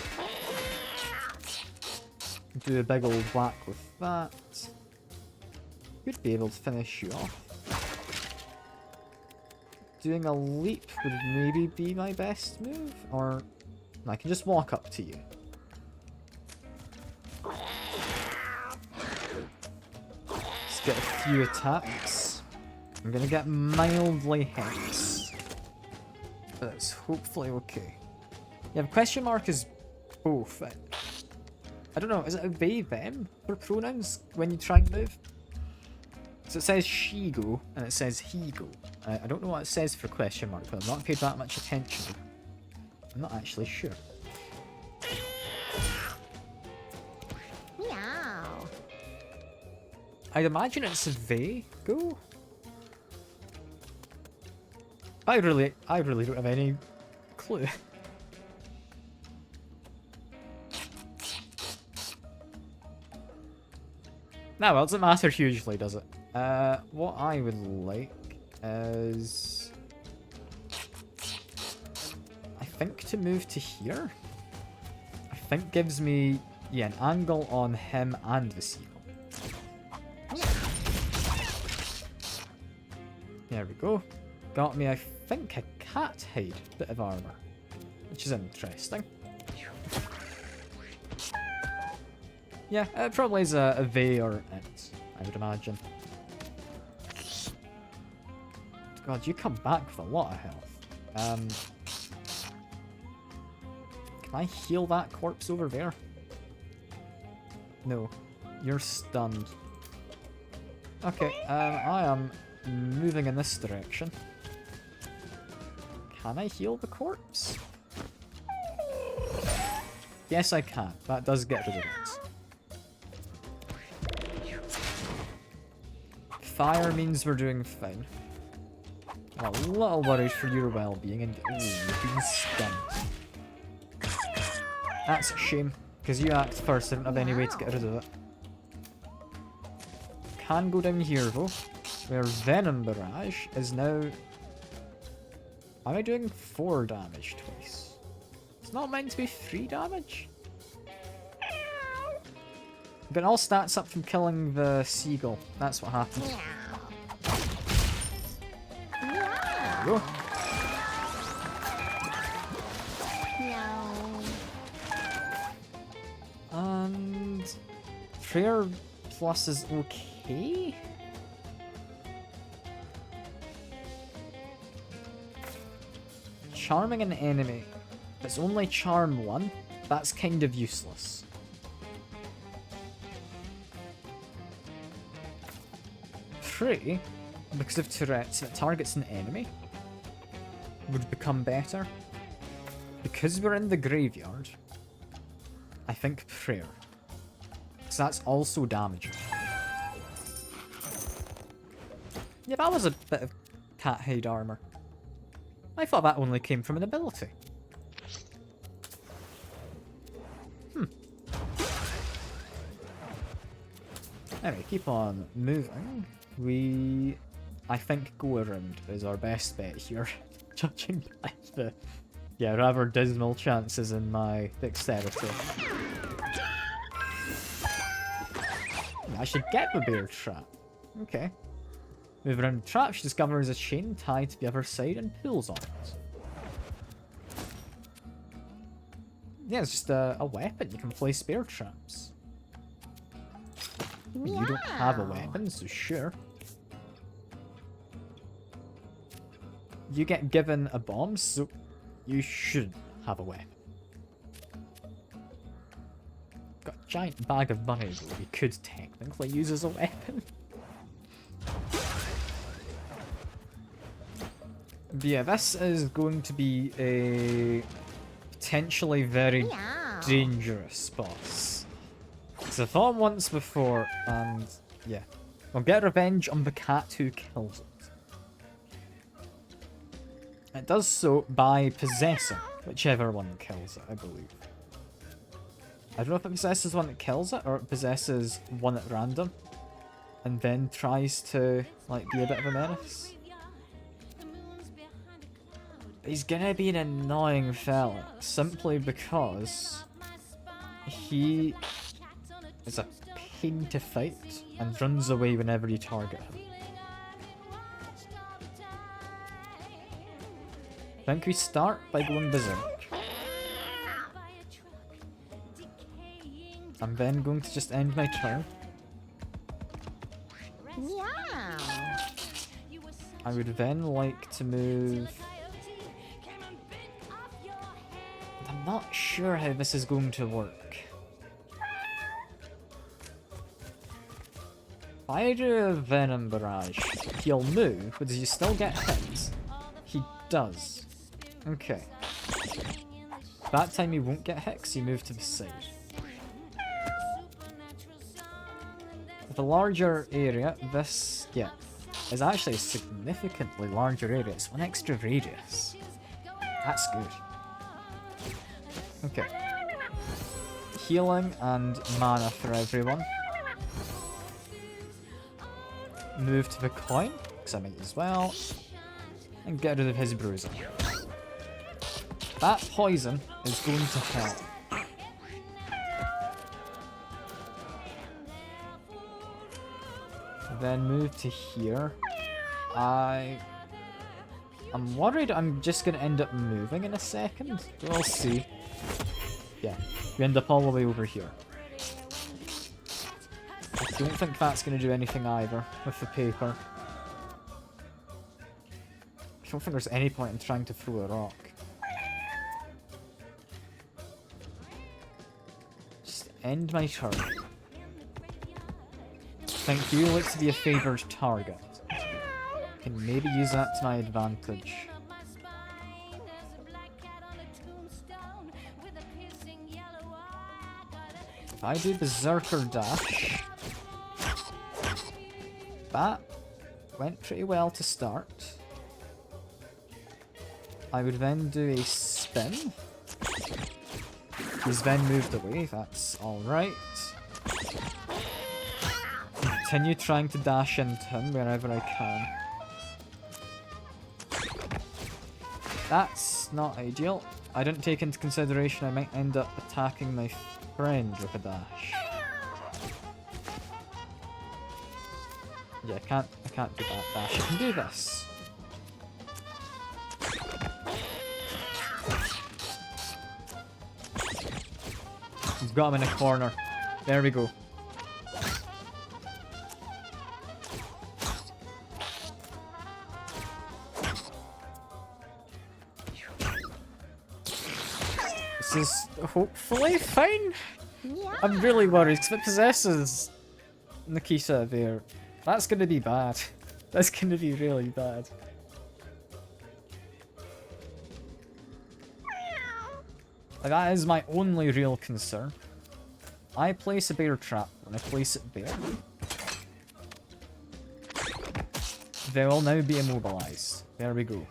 Do a big old whack with that. Could be able to finish you off. Doing a leap would maybe be my best move, or I can just walk up to you. Let's get a few attacks. I'm gonna get mildly hexed, but it's hopefully okay. Yeah, the question mark is both. I don't know, is it a they, them for pronouns when you try and move? So it says she go, and it says he go. I don't know what it says for question mark, but I've not paid that much attention. I'm not actually sure. Meow. I'd imagine it's a they go. I really don't have any clue. No, well, it doesn't matter hugely, does it? What I would like is... I think to move to here? I think gives me, yeah, an angle on him and the seagull. There we go. Got me, I think, a cat hide bit of armor, which is interesting. Yeah, it probably is a they or it, I would imagine. God, you come back with a lot of health. Can I heal that corpse over there? No, you're stunned. Okay, I am moving in this direction. Can I heal the corpse? Yes, I can. That does get rid of it. Fire means we're doing fine. I'm a little worried for your well-being, and ooh, you've been stunned. That's a shame, because you act first. I don't have any way to get rid of it. Can go down here though, where Venom Barrage is now... Am I doing 4 damage twice? It's not meant to be 3 damage? I'm getting all stats up from killing the seagull. That's what happened. There we go. And... Prayer Plus is okay? charming an enemy, if it's only charm 1, that's kind of useless. Prey, because of Tourette's, and it targets an enemy, would become better. Because we're in the graveyard, I think Prayer. Because that's also damaging. Yeah, that was a bit of cat hide armor. I thought that only came from an ability. Anyway, keep on moving. I think go around is our best bet here, judging by the, rather dismal chances in my dexterity. I should get the bear trap. Okay. Move around the trap, she discovers a chain tied to the other side and pulls on it. Yeah, it's just a weapon. You can place bear traps. I mean, you don't have a weapon, so sure. You get given a bomb, so you should have a weapon. Got a giant bag of money that we could technically use as a weapon. But yeah, this is going to be a potentially very dangerous boss. So I fought him once before, and yeah. I'll get revenge on the cat who kills it. It does so by possessing whichever one kills it, I believe. I don't know if it possesses one that kills it, or it possesses one at random, and then tries to, like, be a bit of a menace. He's gonna be an annoying fella, simply because he is a pain to fight and runs away whenever you target him. I think we start by going berserk. I'm then going to just end my turn. I would then like to move... I'm not sure how this is going to work. If I do a Venom Barrage, he'll move, but does he still get hit? He does. Okay. That time he won't get hit because he moved to the side. With a larger area, this, is actually a significantly larger area. It's one extra radius. That's good. Okay. Healing and mana for everyone. Move to the coin, because I might as well. And get rid of his bruiser. That poison is going to help. Then move to here. I'm worried I'm just going to end up moving in a second. We'll see. Yeah, we end up all the way over here. I don't think that's going to do anything either with the paper. I don't think there's any point in trying to throw a rock. Just end my turn. Thank you, looks to be a favoured target. Can maybe use that to my advantage. If I do Berserker Dash, that went pretty well to start. I would then do a spin. He's then moved away, that's alright. Continue trying to dash into him wherever I can. That's not ideal. I didn't take into consideration I might end up attacking my friend with a dash. Yeah, I can't do that dash. I can do this. He's got him in a corner. There we go. is hopefully fine. Yeah. I'm really worried because if it possesses Nikita there, that's gonna be bad. That's gonna be really bad. Like, that is my only real concern. I place a bear trap when I place it there. They will now be immobilized. There we go.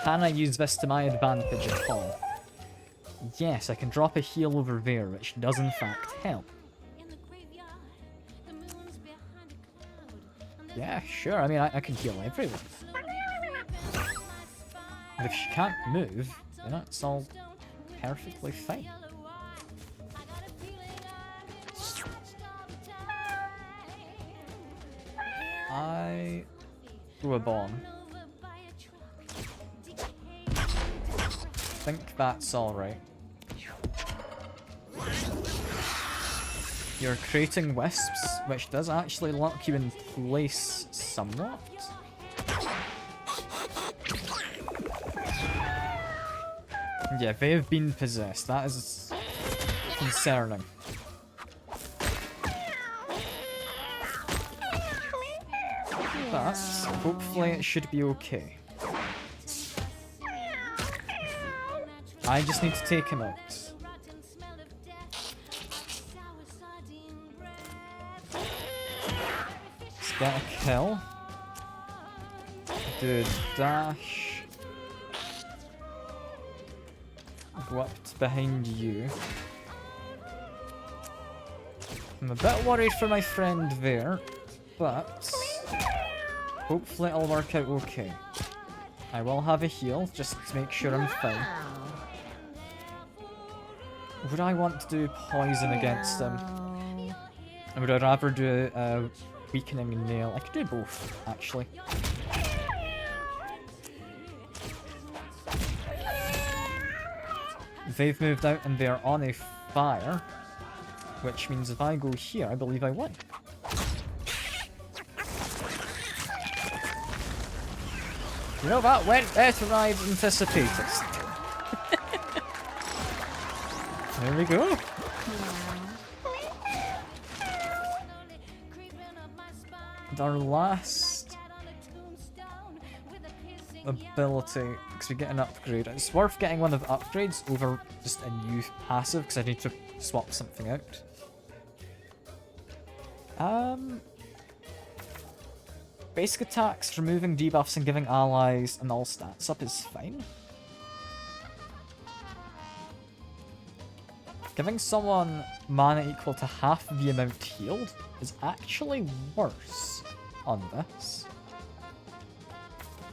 Can I use this to my advantage at all? Yes, I can drop a heal over there, which does in fact help. Yeah, sure, I mean, I can heal everyone. But if she can't move, then it's all perfectly fine. I threw a bomb. I think that's alright. You're creating wisps, which does actually lock you in place somewhat. Yeah, they have been possessed. That is concerning. But hopefully it should be okay. I just need to take him out. Let's get a kill. Do a dash. Go up to behind you. I'm a bit worried for my friend there, but hopefully it'll work out okay. I will have a heal just to make sure I'm fine. Would I want to do poison against him? Or would I rather do a weakening nail? I could do both, actually. They've moved out and they're on a fire, which means if I go here, I believe I win. You know, that went better than I'd anticipated. There we go. And our last ability, because we get an upgrade. It's worth getting one of the upgrades over just a new passive, because I need to swap something out. Basic attacks, removing debuffs and giving allies and all stats up is fine. Giving someone mana equal to half the amount healed is actually worse on this.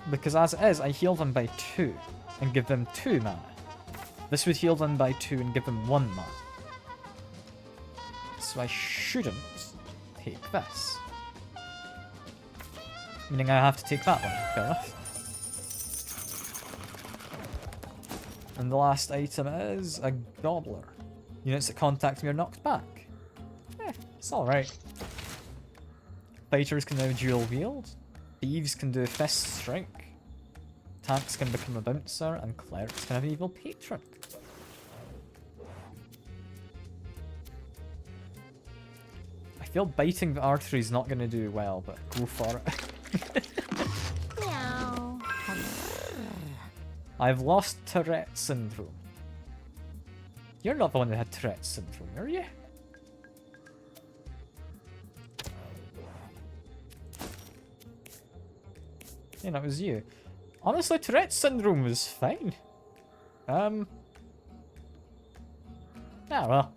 Because as it is, I heal them by 2 and give them 2 mana. This would heal them by 2 and give them 1 mana. So I shouldn't take this. Meaning I have to take that one, fair enough. And the last item is a Gobbler. Units that contact me are knocked back. It's alright. Fighters can now dual wield. Thieves can do a fist strike. Tanks can become a bouncer, and clerics can have an evil patron. I feel biting the artery is not going to do well, but go for it. Meow. I've lost Tourette syndrome. You're not the one that had Tourette syndrome, are you? Yeah, that was you. Honestly, Tourette syndrome was fine. Ah, well.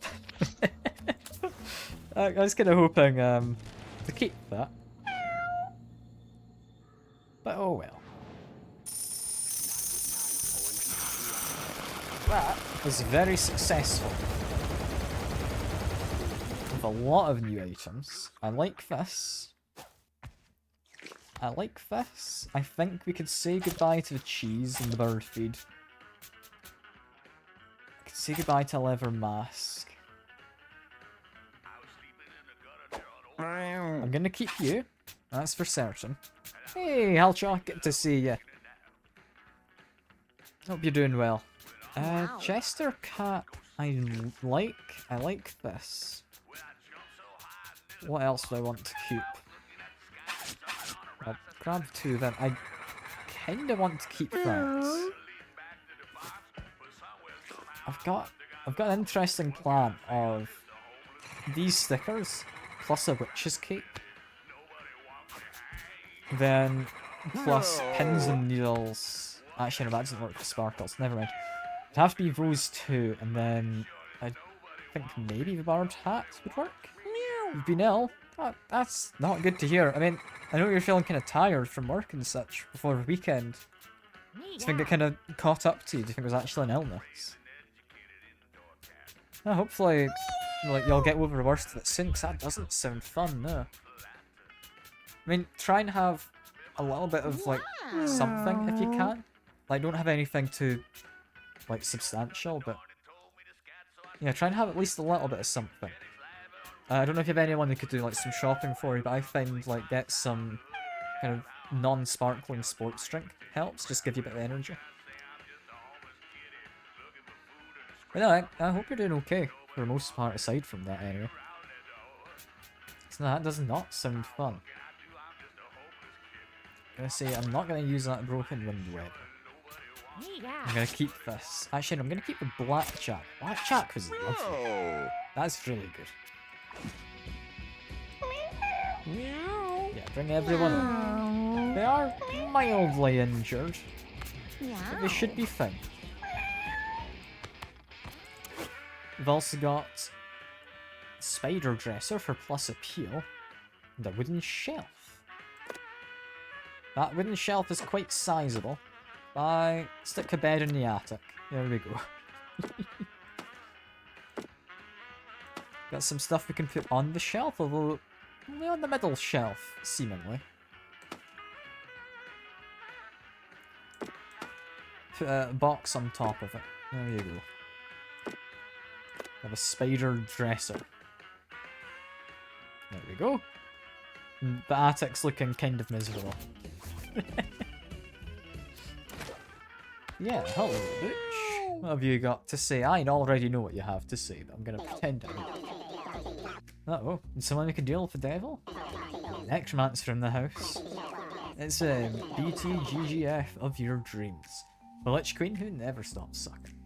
I was kind of hoping to keep that. But oh well. That was very successful. With a lot of new items. I like this. I like this. I think we could say goodbye to the cheese and the bird feed. I could say goodbye to a leather mask. I'm gonna keep you. That's for certain. Hey, Halchok, good to see you. Hope you're doing well. Wow. Jester Cat, I like this. What else do I want to keep? I'll grab 2 then. I kinda want to keep that. I've got an interesting plan of these stickers plus a witch's cape. Then plus pins and needles. Actually, no, that doesn't work for sparkles. Never mind. It'd have to be those 2, and then I think maybe the barred hat would work. You've been ill? Oh, that's not good to hear. I mean, I know you're feeling kind of tired from work and such before the weekend. Do you think it kind of caught up to you? Do you think it was actually an illness? Hopefully, like, you'll get over the worst of it soon, because that doesn't sound fun, no. I mean, try and have a little bit of, like, something if you can. Like, don't have anything too, like, substantial, but... yeah, try and have at least a little bit of something. I don't know if you have anyone who could do, like, some shopping for you, but I find, like, get some kind of non-sparkling sports drink helps, just give you a bit of energy. But no, I hope you're doing okay, for the most part, aside from that anyway. So no, that does not sound fun. I'm gonna say, I'm not gonna use that broken wind weather. I'm gonna keep this. Actually, I'm gonna keep the blackjack. Blackjack was lovely. That's really good. Yeah, bring everyone in. They are mildly injured, but they should be fine. We've also got Spider Dresser for plus appeal, and a wooden shelf. That wooden shelf is quite sizable. Stick a bed in the attic. There we go. Got some stuff we can put on the shelf, although only on the middle shelf, seemingly. Put a box on top of it. There you go. Have a spider dresser. There we go. The attic's looking kind of miserable. Yeah, hello, bitch. What have you got to say? I already know what you have to say, but I'm gonna pretend I don't. Uh-oh, did someone make a deal with the devil? Necromancer in the house. It's BTGGF of your dreams. The Lich Queen who never stops sucking.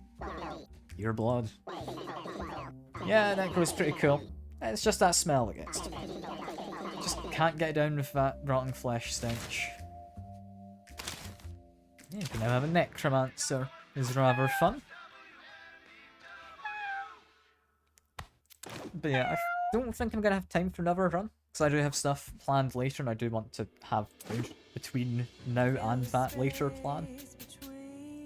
Your blood. Yeah, that goes pretty cool. It's just that smell that gets to me. Just can't get down with that rotten flesh stench. Yeah, you can now have a necromancer. Is rather fun. But yeah, I don't think I'm gonna have time for another run, because I do have stuff planned later, and I do want to have food between now and that later plan.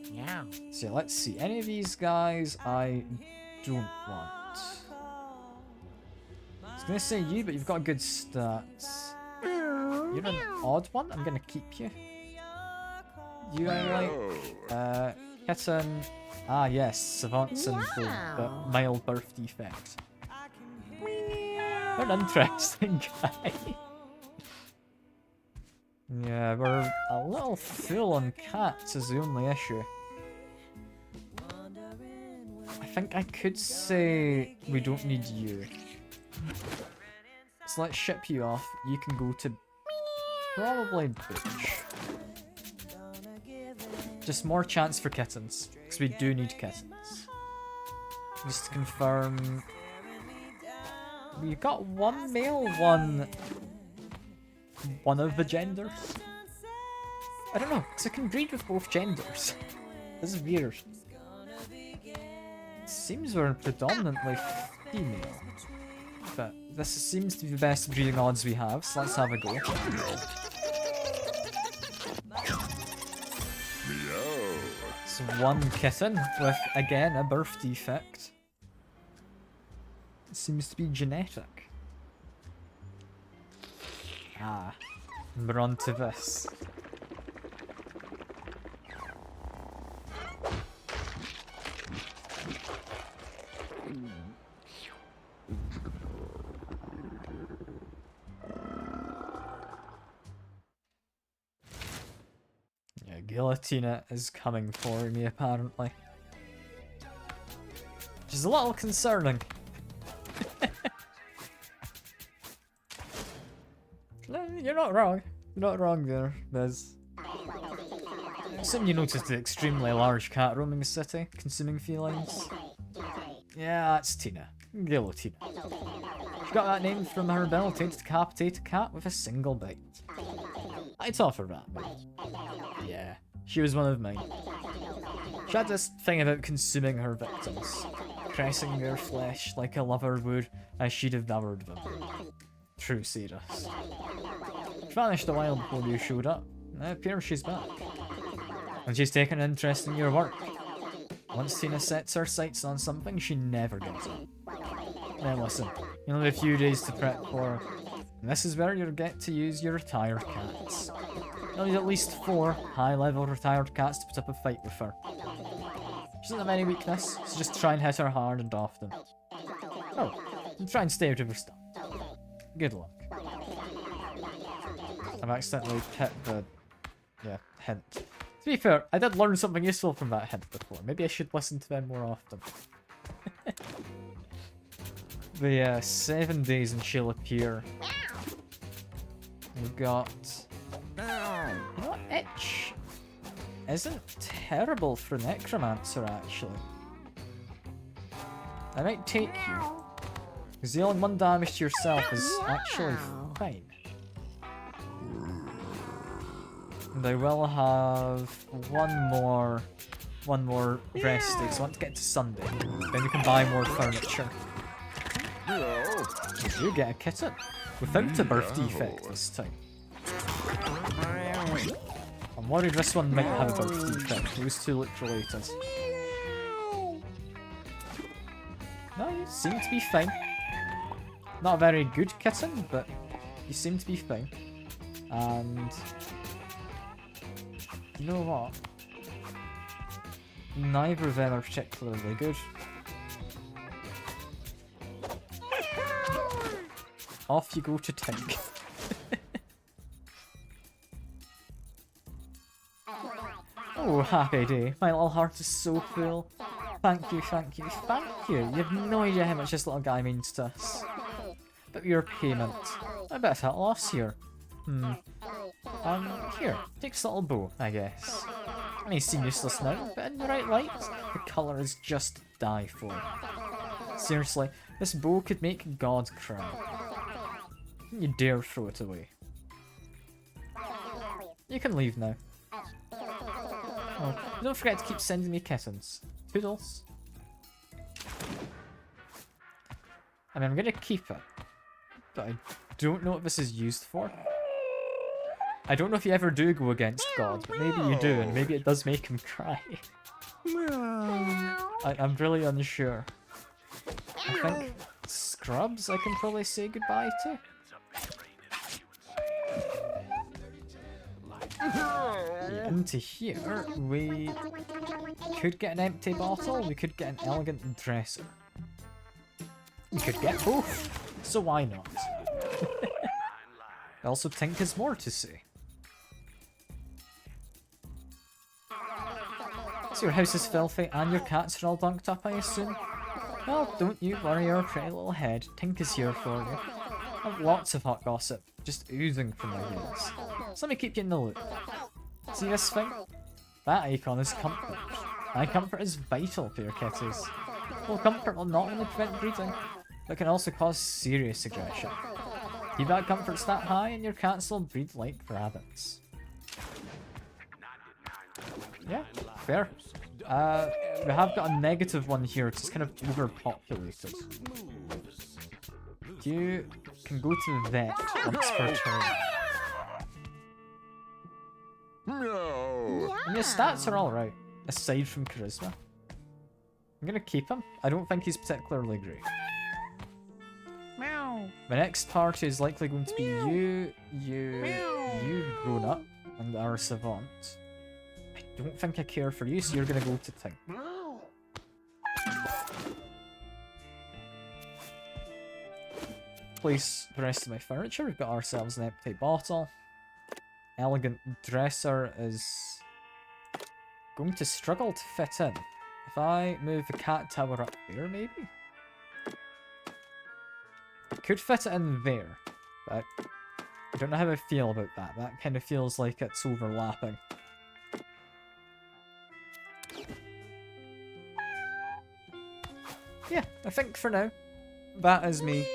Yeah. So yeah, let's see. Any of these guys I don't want. I was gonna say you, but you've got good stats. You're an odd one. I'm gonna keep you. You I like. Kitten. Ah yes, Savant Syndrome, but mild birth defect. You're an interesting guy. Yeah, we're a little full on cats is the only issue. I think I could say we don't need you. So let's ship you off. You can go to probably Butch. Just more chance for kittens, because we do need kittens. Just to confirm, we got one male, one of the genders. I don't know, because I can breed with both genders. This is weird. It seems we're predominantly female, but this seems to be the best breeding odds we have, so let's have a go. It's one kitten with, again, a birth defect. It seems to be genetic. Ah, we're on to this. Yeah, Guillotine is coming for me, apparently. which is a little concerning. No, you're not wrong. You're not wrong there, Biz. Soon you noticed the extremely large cat roaming the city, consuming felines. Yeah, that's Tina. Guillotine. She got that name from her ability to decapitate a cat with a single bite. I'd offer that, mate. Yeah, she was one of mine. She had this thing about consuming her victims, pressing their flesh like a lover would as she devoured them. True sadist. She vanished a while before you showed up. Now it appears she's back. And she's taken an interest in your work. Once Tina sets her sights on something, she never gives up. Now listen, you'll have a few days to prep for, and this is where you'll get to use your retired cats. You'll need at least 4 high-level retired cats to put up a fight with her. She doesn't have any weakness, so just try and hit her hard and often. Oh, and try and stay out of her stuff. Good luck. I've accidentally hit the... yeah, hint. To be fair, I did learn something useful from that hint before. Maybe I should listen to them more often. But yeah, 7 days and she'll appear. We've got... You know what? Itch isn't terrible for Necromancer, actually. I might take you. Because dealing 1 damage to yourself is actually fine. And I will have one more rest day, so I want to get to Sunday. Then we can buy more furniture. You get a kitten. Without a birth defect this time. I'm worried this one might have a birth defect. Those two look related. No, you seem to be fine. Not a very good kitten, but you seem to be fine. And... you know what? Neither of them are particularly good. Off you go to Tink. Oh, happy day. My little heart is so full. Thank you, thank you, thank you. You have no idea how much this little guy means to us. But your payment. I bet it's at a loss here. Here, take this little bow, I guess. It may seem useless now, but in the right light, the colour is just to die for. Seriously, this bow could make God cry. Don't you dare throw it away. You can leave now. Oh, don't forget to keep sending me kittens. Toodles. I mean, I'm gonna keep it, but I don't know what this is used for. I don't know if you ever do go against God, but maybe you do, and maybe it does make him cry. I'm really unsure. I think Scrubs I can probably say goodbye to. Yeah, into here, we could get an empty bottle, we could get an elegant dresser. We could get both, so why not? Also, Tink has more to say. So your house is filthy and your cats are all dunked up, I assume? Well, don't you worry your pretty little head. Tink is here for you. I have lots of hot gossip, just oozing from my ears. So let me keep you in the loop. See this thing? That icon is comfort. And comfort is vital for your kitties. Well, comfort will not only prevent breeding, but can also cause serious aggression. Keep that comfort stat high and your cats will breed like rabbits. Yeah, fair. We have got a negative one here, it's kind of overpopulated. You can go to the vet once per turn. No. And your stats are alright, aside from charisma. I'm gonna keep him. I don't think he's particularly great. Meow. The next party is likely going to be you grown up, and our savant. I don't think I care for you, so you're gonna go to Tink. Place the rest of my furniture. We've got ourselves an empty bottle. Elegant dresser is going to struggle to fit in. If I move the cat tower up there, maybe? I could fit it in there, but I don't know how I feel about that. That kind of feels like it's overlapping. Yeah, I think for now, that is me.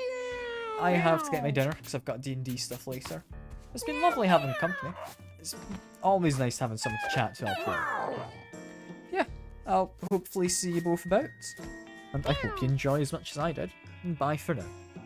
I have to get my dinner because I've got D&D stuff later. It's been lovely having company. It's always nice having someone to chat to while playing. Yeah, I'll hopefully see you both about. And I hope you enjoy as much as I did. And bye for now.